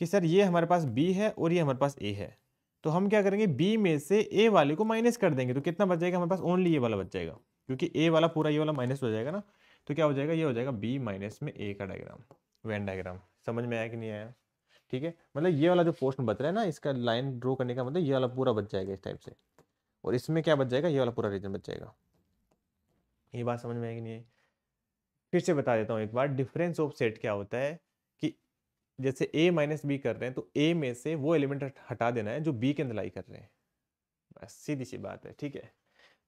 कि सर ये हमारे पास बी है और ये हमारे पास ए है, तो हम क्या करेंगे बी में से ए वाले को माइनस कर देंगे, तो कितना बच जाएगा हमारे पास, ओनली ये वाला बच जाएगा, क्योंकि ए वाला पूरा ये वाला माइनस हो जाएगा ना, तो क्या हो जाएगा, ये हो जाएगा बी माइनस में ए का डायग्राम, वेन डायग्राम। समझ में आया कि नहीं आया? ठीक है, मतलब ये वाला जो पोर्शन बच रहा है ना, इसका लाइन ड्रॉ करने का मतलब ये वाला पूरा बच जाएगा इस टाइप से, और इसमें क्या बच जाएगा, ये वाला पूरा रीजन बच जाएगा। ये बात समझ में आएगी नहीं है? फिर से बता देता हूँ एक बार, डिफरेंस ऑफ सेट क्या होता है कि जैसे a माइनस बी कर रहे हैं, तो a में से वो एलिमेंट हटा देना है जो b के अंदर लाई कर रहे हैं, बस सीधी सी बात है, ठीक है।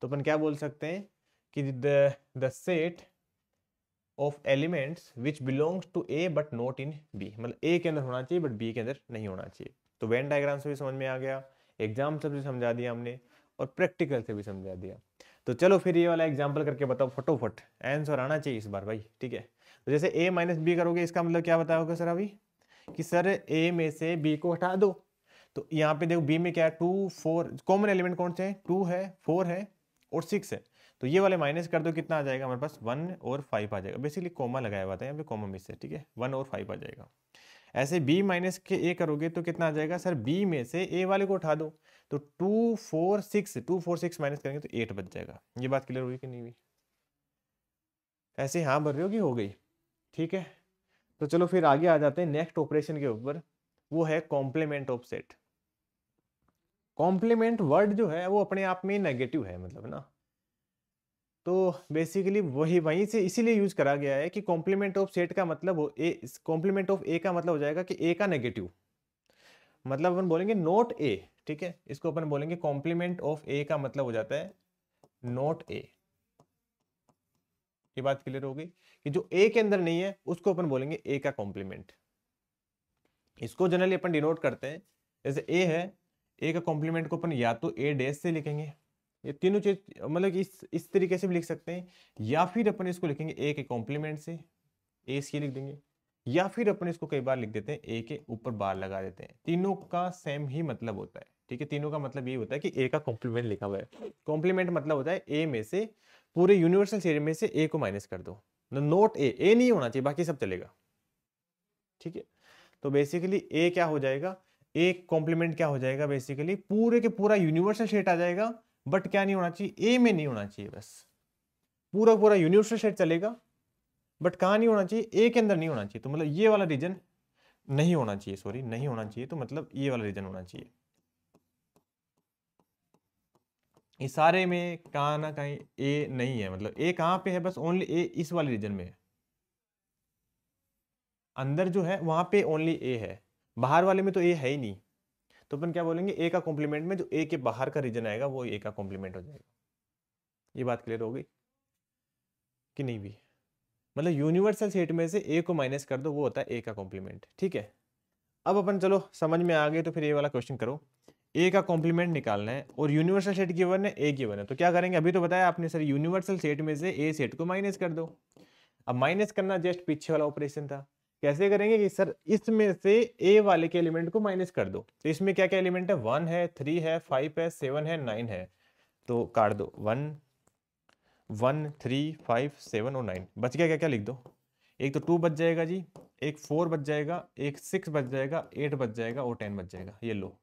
तो अपन क्या बोल सकते हैं कि the set of elements which belongs to a but not in b, मतलब a के अंदर होना चाहिए बट b के अंदर नहीं होना चाहिए। तो वेन डायग्राम से भी समझ में आ गया, एग्जाम से भी समझा दिया हमने, और प्रैक्टिकल से भी समझा दिया। तो चलो फिर ये वाला एग्जाम्पल करके बताओ, फटोफट आंसर आना चाहिए इस बार भाई, ठीक है। तो जैसे a माइनस बी करोगे, इसका मतलब क्या बताओगे सर अभी कि सर a में से b को हटा दो, तो यहाँ पे देखो b में क्या है, 2 4, कॉमन एलिमेंट कौन से हैं, 2 है, 4 है और 6 है, तो ये वाले माइनस कर दो, कितना आ जाएगा हमारे पास, 1 और 5 आ जाएगा, बेसिकली कॉमा लगाया हुआ था यहाँ पे, कॉमा मिस है, ठीक है, 1 और 5 आ जाएगा। ऐसे b माइनस के a करोगे तो कितना आ जाएगा सर, b में से a वाले को उठा दो, तो 2 4 6, 2 4 6 माइनस करेंगे तो 8 बच जाएगा। ये बात क्लियर हुई कि नहीं हुई? ऐसे हाँ भर रहे हो कि हो गई? ठीक है, तो चलो फिर आगे आ जाते हैं नेक्स्ट ऑपरेशन के ऊपर, वो है complement of set. Complement word जो है वो अपने आप में नेगेटिव है, मतलब ना, तो बेसिकली वही वहीं से इसीलिए यूज करा गया है कि कॉम्प्लीमेंट ऑफ सेट का मतलब हो ए, कॉम्प्लीमेंट ऑफ ए का मतलब हो जाएगा कि ए का नेगेटिव, मतलब अपन बोलेंगे नॉट ए, ठीक है, इसको अपन बोलेंगे कॉम्प्लीमेंट ऑफ ए का मतलब हो जाता है नॉट ए। ये बात क्लियर हो गई कि जो ए के अंदर नहीं है उसको अपन बोलेंगे ए का कॉम्प्लीमेंट। इसको जनरली अपन डिनोट करते हैं, जैसे ए है, ए का कॉम्प्लीमेंट को अपन या तो ए डैश से लिखेंगे, ये तीनों चीज मतलब इस तरीके से भी लिख सकते हैं, या फिर अपन इसको लिखेंगे ए के कॉम्प्लीमेंट से, ए सी लिख देंगे, या फिर अपन इसको कई बार लिख देते हैं ए के ऊपर बार लगा देते हैं, तीनों का सेम ही मतलब होता है, ठीक है। तीनों का मतलब ये होता है कि ए का कॉम्प्लीमेंट लिखा हुआ है। कॉम्प्लीमेंट मतलब होता है ए में से, पूरे यूनिवर्सल सेट में से ए को माइनस कर दो, नोट ए नहीं होना चाहिए, बाकी सब चलेगा, ठीक है। तो बेसिकली ए क्या हो जाएगा, ए कॉम्प्लीमेंट क्या हो जाएगा, बेसिकली पूरे के पूरा यूनिवर्सल सेट आ जाएगा, बट क्या नहीं होना चाहिए, ए में नहीं होना चाहिए, बस पूरा पूरा यूनिवर्सल सेट चलेगा, बट कहाँ नहीं होना चाहिए, ए के अंदर नहीं होना चाहिए, तो मतलब ये वाला रीजन नहीं होना चाहिए, सॉरी नहीं होना चाहिए, तो मतलब ये वाला रीजन होना चाहिए। इस सारे में कहाँ ना कहीं ए नहीं है, मतलब ए कहाँ पे है, बस ओनली ए इस वाले रीजन में है, अंदर जो है वहां पे ओनली ए है, बाहर वाले में तो ए है ही नहीं, तो अपन क्या बोलेंगे, ए का कॉम्प्लीमेंट में जो ए के बाहर का रीजन आएगा वो ए का कॉम्प्लीमेंट हो जाएगा। ये बात क्लियर हो गई कि नहीं भी? मतलब यूनिवर्सल सेट में से ए को माइनस कर दो, वो होता है ए का कॉम्प्लीमेंट, ठीक है। अब अपन चलो समझ में आ गए, तो फिर ये वाला क्वेश्चन करो, ए का कॉम्प्लीमेंट निकालना है और यूनिवर्सल सेट गिवन है, ए गिवन है, तो क्या करेंगे, अभी तो बताया आपने सर यूनिवर्सल सेट में से ए सेट को माइनस कर दो। अब माइनस करना जस्ट पीछे वाला ऑपरेशन था, कैसे करेंगे कि सर इसमें से ए वाले के एलिमेंट को माइनस कर दो, तो इसमें क्या क्या एलिमेंट है, 1 है, 3 है, 5 है, 7 है, 9 है, तो काट दो, 1 1 3 5 7 और 9, बच गया क्या क्या लिख दो, एक तो 2 बच जाएगा जी, एक 4 बच जाएगा, एक 6 बच जाएगा, 8 बच जाएगा और 10 बच जाएगा। ये लो,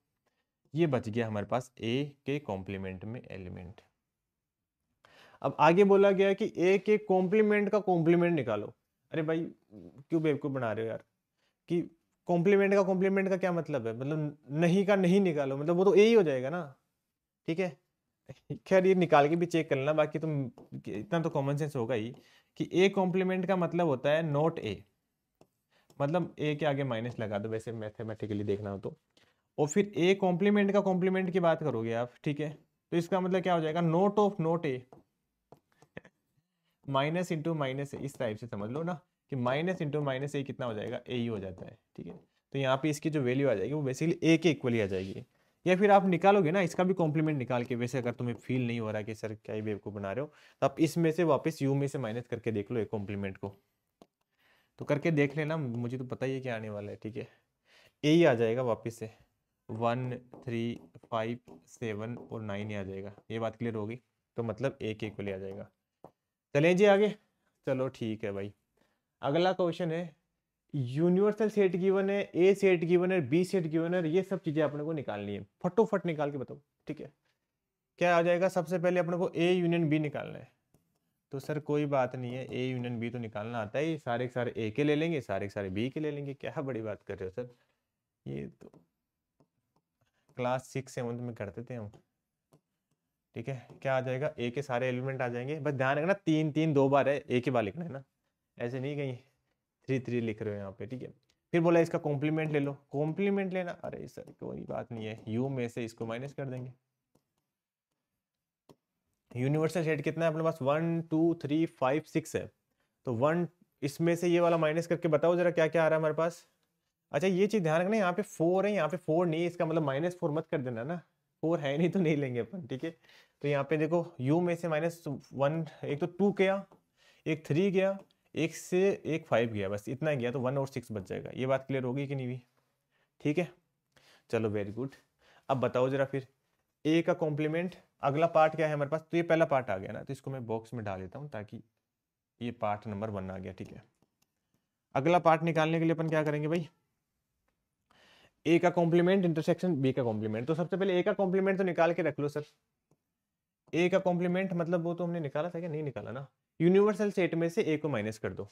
ये बच गया हमारे पास ए के कॉम्प्लीमेंट में एलिमेंट। अब आगे बोला गया है कि ए के कॉम्प्लीमेंट का कॉम्प्लीमेंट निकालो। अरे भाई क्यों बेवकूफ बना रहे हो यार, कि कॉम्प्लीमेंट का क्या मतलब है, मतलब नहीं का नहीं निकालो, मतलब वो तो ए ही हो जाएगा ना। ठीक है, खैर ये निकाल के भी चेक कर लेना, बाकी तुम इतना तो कॉमन सेंस होगा ही कि ए कॉम्प्लीमेंट का मतलब होता है नॉट ए, मतलब ए के आगे माइनस लगा दो वैसे मैथमेटिकली देखना हो तो, और फिर ए कॉम्प्लीमेंट का कॉम्प्लीमेंट की बात करोगे आप, ठीक है, तो इसका मतलब क्या हो जाएगा, not of not A, minus into minus A, इस टाइप से समझ लो ना, कि माइनस इंटू माइनस ए कितना हो जाएगा, ए ही हो जाता है। ठीक है, तो यहाँ पे इसकी जो वैल्यू आ जाएगी वो बेसिकली ए के इक्वली आ जाएगी। या फिर आप निकालोगे ना इसका भी कॉम्प्लीमेंट निकाल के, वैसे अगर तुम्हें फील नहीं हो रहा कि सर क्या ही बेवकूफ बना रहे हो, तो आप इसमें से वापस यू में से माइनस करके देख लो एक कॉम्प्लीमेंट को, तो करके देख लेना, मुझे तो पता ही है क्या आने वाला है। ठीक है, ए ही आ जाएगा वापस से, 1 3 5 7 और 9 ही आ जाएगा। ये बात क्लियर होगी, तो मतलब ए के इक्वली आ जाएगा। चलें जी आगे, चलो ठीक है भाई। अगला क्वेश्चन है, यूनिवर्सल सेट गिवन है, ए सेट गिवन है, बी सेट गिवन है, ये सब चीजें अपने को निकालनी है, फटोफट निकाल के बताओ। ठीक है, क्या आ जाएगा, सबसे पहले अपने को ए यूनियन बी निकालना है। तो सर कोई बात नहीं है, ए यूनियन बी तो निकालना आता है, सारे के सारे ए के ले लेंगे, सारे के सारे बी के ले लेंगे, क्या बड़ी बात कर रहे हो सर, ये तो क्लास 6 7 में करते थे हम। ठीक है, क्या आ जाएगा, ए के सारे एलिमेंट आ जाएंगे, बस ध्यान रखना 3 3 2 बार है, ए के बार लिखना है ना, ऐसे नहीं कहीं 3 3 लिख रहे हो यहाँ पे। ठीक है, फिर बोला इसका कॉम्प्लीमेंट ले लो, कॉम्प्लीमेंट लेना, अरे सर कोई बात नहीं है, यू में से इसको माइनस कर देंगे। यूनिवर्सल सेट कितना है अपने पास, 1 2 3 5 6 है, तो 1 इसमें से ये वाला माइनस करके बताओ जरा क्या क्या आ रहा है हमारे पास। अच्छा ये चीज ध्यान रखना, यहाँ पे 4 है, यहाँ पे 4 नहीं है, इसका मतलब -4 मत कर देना ना, 4 है नहीं तो नहीं लेंगे अपन। ठीक है, तो यहाँ पे देखो u में से -1, एक तो 2 गया, एक 3 गया, एक से एक 5 गया, बस इतना ही गया, तो 1 और 6 बच जाएगा। ये बात क्लियर होगी कि नहीं भी? ठीक है, चलो वेरी गुड। अब बताओ जरा फिर ए का कॉम्प्लीमेंट, अगला पार्ट क्या है हमारे पास, तो ये पहला पार्ट आ गया ना, तो इसको मैं बॉक्स में डाल देता हूँ ताकि ये पार्ट नंबर 1 आ गया। ठीक है, अगला पार्ट निकालने के लिए अपन क्या करेंगे भाई, ए का कॉम्प्लीमेंट इंटरसेक्शन बी का कॉम्प्लीमेंट। तो सबसे पहले ए का कॉम्प्लीमेंट तो निकाल के रख लो सर। ए का कॉम्प्लीमेंट मतलब वो तो हमने निकाला था क्या, नहीं निकाला ना, यूनिवर्सल सेट में से ए को माइनस कर दो।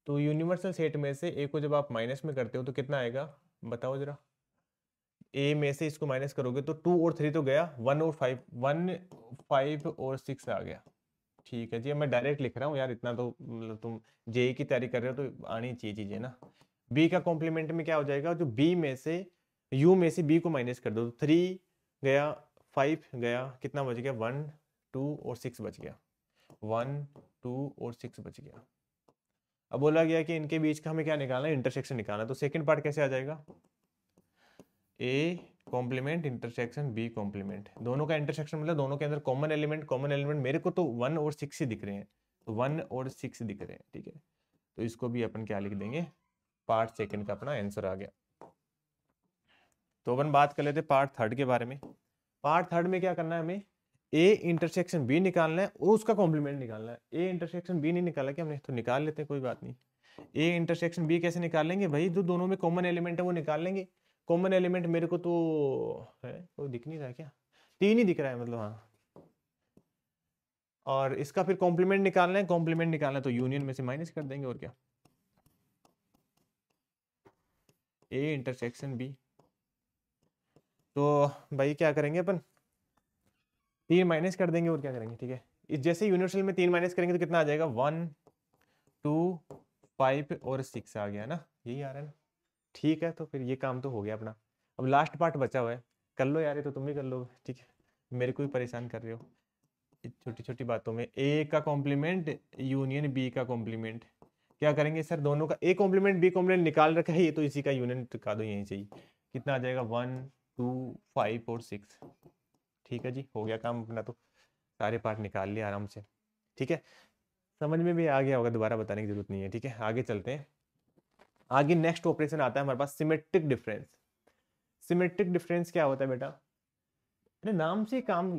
तो यूनिवर्सल सेट में से ए को जब आप माइनस में करते हो तो कितना आएगा बताओ जरा, ए में से इसको माइनस करोगे तो 2 और 3 तो गया, 1 और 5, 1 5 और 6 आ गया। ठीक है जी, अब मैं डायरेक्ट लिख रहा हूँ यार, इतना तो मतलब तुम जेई की तैयारी कर रहे हो तो आनी चाहिए चीजें ना। बी का कॉम्प्लीमेंट में क्या हो जाएगा, जो बी में से यू में से बी को माइनस कर दो, 3 गया, 5 गया, कितना बच गया, 1 2 और 6 बच गया, 1 2 और 6 बच गया। अब बोला गया कि इनके बीच का हमें क्या निकालना है, इंटरसेक्शन निकालना। तो सेकंड पार्ट कैसे आ जाएगा, A complement intersection B complement, दोनों का इंटरसेक्शन मतलब दोनों के अंदर कॉमन एलिमेंट मेरे को तो 1 और 6 ही दिख रहे हैं, तो 1 और 6 दिख रहे हैं। ठीक है, तो इसको भी अपन क्या लिख देंगे, पार्ट सेकंड का अपना आंसर आ गया। तो अपन बात कर लेते पार्ट थर्ड के बारे में। पार्ट थर्ड में क्या करना है हमें, ए इंटरसेक्शन बी निकालना है और उसका कॉम्प्लीमेंट निकालना है। ए इंटरसेक्शन बी नहीं निकाला क्या हमने, तो निकाल लेते हैं कोई बात नहीं। ए इंटरसेक्शन बी कैसे निकालेंगे भाई, जो दोनों में कॉमन एलिमेंट है वो निकाल लेंगे। कॉमन एलिमेंट मेरे को तो है, कोई दिख नहीं रहा क्या, 3 ही दिख रहा है मतलब, हाँ। और इसका फिर कॉम्प्लीमेंट निकालना है, कॉम्प्लीमेंट निकालना है तो यूनियन में से माइनस कर देंगे और क्या, ए इंटरसेक्शन बी। तो भाई क्या करेंगे अपन, 3 माइनस कर देंगे और क्या करेंगे। ठीक है, इस जैसे यूनिवर्सल में 3 माइनस करेंगे तो कितना आ जाएगा, 1 2 5 और 6 आ गया ना, यही आ रहा है ना। ठीक है, तो फिर ये काम तो हो गया अपना। अब लास्ट पार्ट बचा हुआ है, कर लो यार, ये तो तुम भी कर लो। ठीक है, मेरे को भी परेशान कर रहे हो छोटी छोटी बातों में। ए का कॉम्प्लीमेंट यूनियन बी का कॉम्प्लीमेंट, क्या करेंगे सर, दोनों का ए कॉम्प्लीमेंट बी कॉम्प्लीमेंट निकाल रखा है, ये तो इसी का यूनियन टिका दो यहीं से ही, कितना आ जाएगा, 1 2 5 और 6। ठीक है जी, हो गया काम अपना, तो सारे पार्ट निकाल लिए आराम से। ठीक है, समझ में भी आ गया होगा, दोबारा बताने की जरूरत नहीं है। ठीक है, आगे चलते हैं। आगे नेक्स्ट ऑपरेशन आता है हमारे पास, सिमेट्रिक डिफरेंस। सिमेट्रिक डिफरेंस क्या होता है बेटा, अरे नाम से काम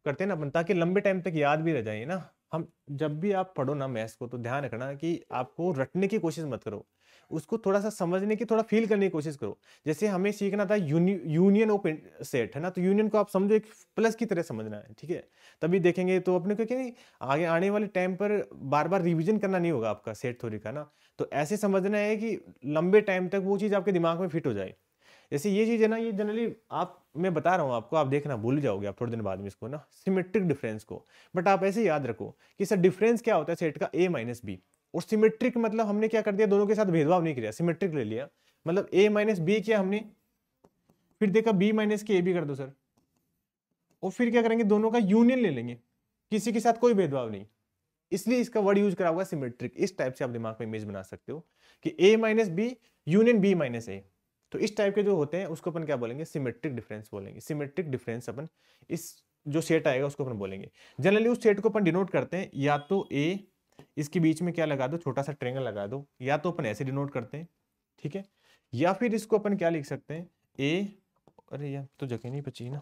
करते हैं ना अपन, ताकि लंबे टाइम तक याद भी रह जाए ना। हम जब भी आप पढ़ो ना मैथ्स को, तो ध्यान रखना कि आपको रटने की कोशिश मत करो, उसको थोड़ा सा समझने की, थोड़ा फील करने की कोशिश करो। जैसे हमें सीखना था यूनियन ऑफ सेट, है ना, तो यूनियन को आप समझो एक प्लस की तरह समझना है, ठीक है, तभी देखेंगे तो अपने को क्या नहीं आगे आने वाले टाइम पर बार बार रिविजन करना नहीं होगा आपका सेट थ्योरी का ना। तो ऐसे समझना है कि लंबे टाइम तक वो चीज़ आपके दिमाग में फिट हो जाए। जैसे ये चीज़ है ना, ये जनरली आप, मैं बता रहा हूँ आपको, आप देखना भूल जाओगे आप थोड़े दिन बाद में इसको ना, सिमेट्रिक डिफरेंस को। बट आप ऐसे याद रखो कि सर डिफरेंस क्या होता है सेट का, ए माइनस बी। और सिमेट्रिक मतलब हमने क्या कर दिया, दोनों के साथ भेदभाव नहीं किया, सिमेट्रिक ले लिया, मतलब ए माइनस बी किया हमने, फिर देखा बी माइनस के ए भी कर दो सर, और फिर क्या करेंगे, दोनों का यूनियन ले लेंगे, किसी के साथ कोई भेदभाव नहीं। इसलिए इसका वर्ड यूज करा हुआ सिमेट्रिक। इस टाइप से आप दिमाग में इमेज बना सकते हो कि A minus B union B minus A. तो इस टाइप के जो होते हैं उसको अपन क्या बोलेंगे, सिमेट्रिक डिफरेंस बोलेंगे। सिमेट्रिक डिफरेंस अपन इस जो सेट आएगा उसको अपन बोलेंगे। जनरली उस सेट को अपन डिनोट करते हैं या तो ए, इसके बीच में क्या लगा दो, छोटा सा ट्रेंगल लगा दो, या तो अपन ऐसे डिनोट करते हैं, ठीक है, या फिर इसको अपन क्या लिख सकते हैं, ए, अरे यार तो जगह नहीं बची ना,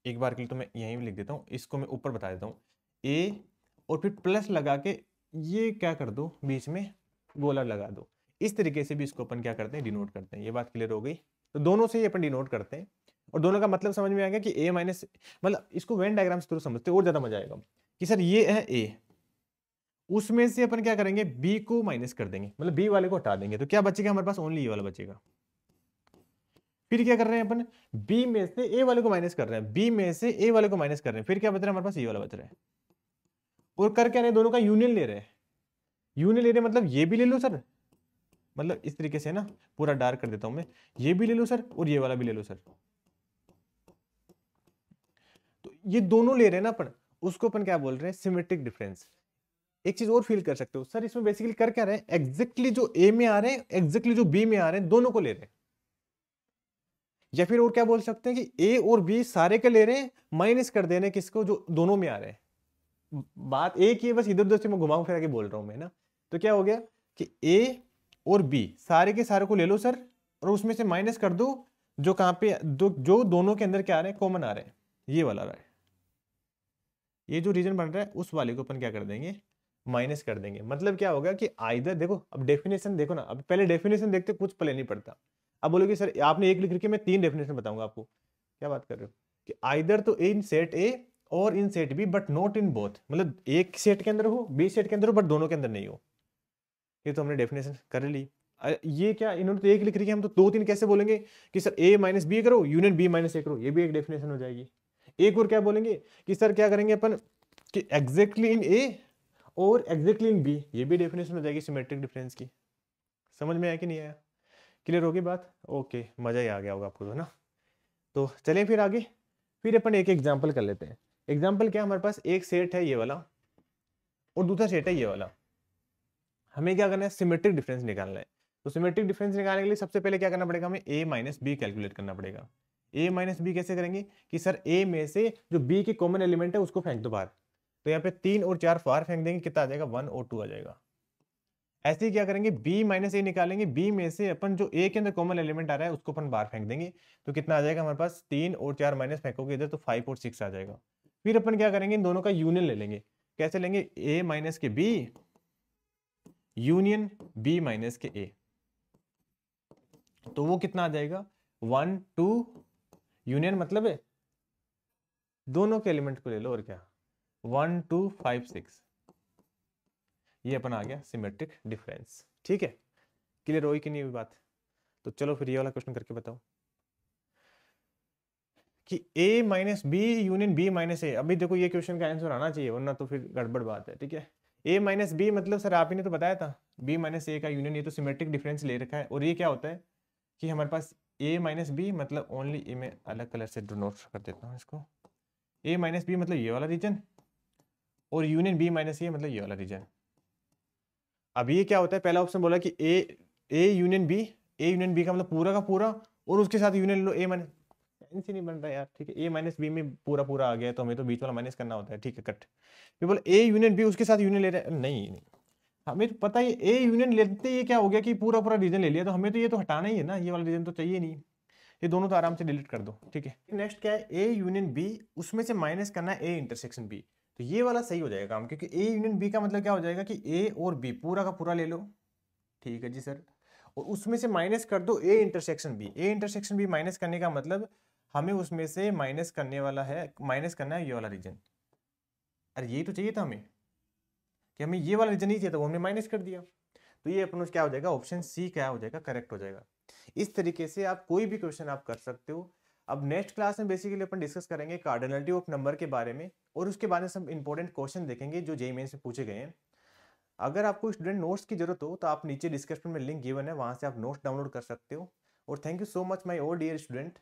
एक बार के लिए तो मैं यहीं लिख देता हूँ, इसको मैं ऊपर बता देता हूँ, ए और फिर प्लस लगा के ये क्या कर दो, बीच में गोला लगा दो। इस तरीके से भी इसको अपन क्या करते हैं, डिनोट करते हैं। ये बात क्लियर हो गई। तो दोनों से ही अपन डिनोट करते हैं और दोनों का मतलब समझ में आ गया कि ए माइनस, मतलब इसको वेन डायग्राम से थ्रू समझते और ज्यादा मजा आएगा कि सर ये है ए, उसमें से अपन क्या करेंगे, बी को माइनस कर देंगे, मतलब बी वाले को हटा देंगे, तो क्या बचेगा हमारे पास, ओनली ये वाला बचेगा। फिर क्या कर रहे हैं अपन, बी में से ए वाले को माइनस कर रहे हैं, बी में से ए वाले को माइनस कर रहे हैं, फिर क्या बच रहा है हमारे पास, ये वाला बच रहा है। और कर क्या रहे हैं, दोनों का यूनियन ले रहे हैं। यूनियन ले रहे हैं मतलब ये भी ले लो सर, मतलब इस तरीके से ना, पूरा डार्क कर देता हूं मैं, ये भी ले लो सर और ये वाला भी ले लो सर। तो ये दोनों ले रहे हैं ना अपन, उसको अपन क्या बोल रहे हैं, सिमेट्रिक डिफरेंस। एक चीज और फील कर सकते हो सर, इसमें बेसिकली कर क्या रहे हैं, एग्जैक्टली जो ए में आ रहे हैं, एग्जैक्टली जो बी में आ रहे हैं, दोनों को ले रहे हैं। या फिर और क्या बोल सकते हैं कि ए और बी सारे के ले रहे हैं, माइनस कर दे रहे हैं किसको, जो दोनों में आ रहे हैं। बात एक ही है, बस इधर उधर से मैं घुमा फिरा के बोल रहा हूं मैं ना। तो क्या हो गया कि ए और बी सारे के सारे को ले लो सर, और उसमें से माइनस कर दो जो कहां पे जो दोनों के अंदर क्या आ रहे हैं, कॉमन आ रहे हैं, ये वाला आ रहा है। ये जो रीजन बन रहा है उस वाले को अपन क्या कर देंगे, माइनस कर देंगे। मतलब क्या होगा कि आइदर, देखो अब डेफिनेशन देखो ना, अब पहले डेफिनेशन देखते कुछ पहले नहीं पड़ता। अब बोलोगे सर आपने एक लिख रखी है, मैं 3 डेफिनेशन बताऊंगा आपको, क्या बात कर रहे हो, कि आइदर तो इन सेट ए और in set B but not in both, मतलब एक सेट के अंदर हो, बी सेट के अंदर हो, बट दोनों के अंदर नहीं हो। ये तो हमने डेफिनेशन कर ली। ये क्या, इन्होंने तो एक लिख रही है, हम तो 2-3 कैसे बोलेंगे कि सर ए माइनस बी करो, यूनियन बी माइनस ए करो, ये भी एक डेफिनेशन हो जाएगी। एक और क्या बोलेंगे कि सर क्या करेंगे अपन कि एग्जैक्टली इन ए और एग्जैक्टली इन बी, ये भी डेफिनेशन हो जाएगी सिमेट्रिक डिफरेंस की। समझ में आया कि नहीं आया, क्लियर होगी बात, ओके, मजा ही आ गया होगा आपको तो ना। तो चलें फिर आगे, फिर अपन एक एग्जाम्पल कर लेते हैं। एग्जाम्पल क्या, हमारे पास एक सेट है ये वाला और दूसरा सेट है ये वाला। हमें क्या करना है, सिमेट्रिक डिफरेंस निकालना है। तो सिमेट्रिक डिफरेंस निकालने के लिए सबसे पहले क्या करना पड़ेगा, हमें ए माइनस बी कैलकुलेट करना पड़ेगा। ए माइनस बी कैसे करेंगे कि सर ए में से जो बी के कॉमन एलिमेंट है उसको फेंक दो बाहर, तो यहाँ पे 3 और 4 बाहर फेंक देंगे, कितना आ जाएगा, 1 और 2 आ जाएगा। ऐसे ही क्या करेंगे, बी माइनस ए निकालेंगे, बी में से अपन जो ए के अंदर कॉमन एलिमेंट आ रहा है उसको अपन बाहर फेंक देंगे, तो कितना आ जाएगा हमारे पास, 3 और 4 माइनस फेंकोगे इधर तो 5 और 6 आ जाएगा। फिर अपन क्या करेंगे, इन दोनों का यूनियन ले लेंगे। कैसे लेंगे, ए माइनस के बी यूनियन बी माइनस के ए, तो वो कितना आ जाएगा, 1 2 यूनियन, मतलब है दोनों के एलिमेंट को ले लो और क्या, 1 2 5 6, ये अपन आ गया सिमेट्रिक डिफरेंस। ठीक है, क्लियर हुई कि नहीं हुई बात। तो चलो फिर ये वाला क्वेश्चन करके बताओ कि a minus B union B minus A. अभी देखो ये क्वेश्चन का आंसर आना चाहिए, वरना तो फिर गड़बड़ बात है। ठीक है, a माइनस बी मतलब सर आप ही ने तो बताया था b माइनस ए का यूनियन, ये तो सिमेट्रिक डिफरेंस ले रखा है। और ये क्या होता है कि हमारे पास a माइनस बी मतलब ओनली ए, में अलग कलर से डिनोट कर देता हूँ इसको, a माइनस बी मतलब ये वाला रीजन, और यूनियन b माइनस ए मतलब ये वाला रीजन। अब ये क्या होता है, पहला ऑप्शन बोला कि A union B, A union B का मतलब पूरा का पूरा, और उसके साथ यूनियन लो ए माइनस, से नहीं बन रहा यार। ठीक है, ए माइनस बी में पूरा पूरा आ गया तो हमें तो बीच वाला माइनस करना होता है। ठीक है, कट। फिर बोले ए यूनियन बी उसके साथ यूनियन ले रहे हैं, नहीं नहीं, हमें तो पता है ए यूनियन लेते ये क्या हो गया कि पूरा पूरा रीजन ले लिया, तो हमें तो ये तो हटाना ही है ना, ये वाला रीजन तो चाहिए नहीं, ये दोनों तो आराम से डिलीट कर दो। ठीक है, नेक्स्ट क्या है, ए यूनियन बी, उसमें से माइनस करना है ए इंटरसेक्शन बी, तो ये वाला सही हो जाएगा काम, क्योंकि ए यूनियन बी का मतलब क्या हो जाएगा कि ए और बी पूरा का पूरा ले लो, ठीक है जी सर। और उसमें से माइनस कर दो A intersection B. A intersection B minus करने का मतलब हमें उसमें से माइनस करने वाला है, माइनस करना है ये वाला रीजन। अरे यही तो चाहिए था हमें, कि हमें ये वाला रीजन नहीं चाहिए था, वो हमने माइनस कर दिया। तो ये अपन क्या हो जाएगा, ऑप्शन सी क्या हो जाएगा, करेक्ट हो जाएगा। इस तरीके से आप कोई भी क्वेश्चन आप कर सकते हो। अब नेक्स्ट क्लास में बेसिकली अपन डिस्कस करेंगे कार्डिनलिटी ऑफ नंबर के बारे में, और उसके बारे में सब इंपॉर्टेंट क्वेश्चन देखेंगे जो जेईई मेंस से पूछे गए हैं। अगर आपको स्टूडेंट नोट्स की जरूरत हो तो आप नीचे डिस्क्रिप्शन में लिंक गिवन है, वहां से आप नोट्स डाउनलोड कर सकते हो। और thank you so much my all dear student.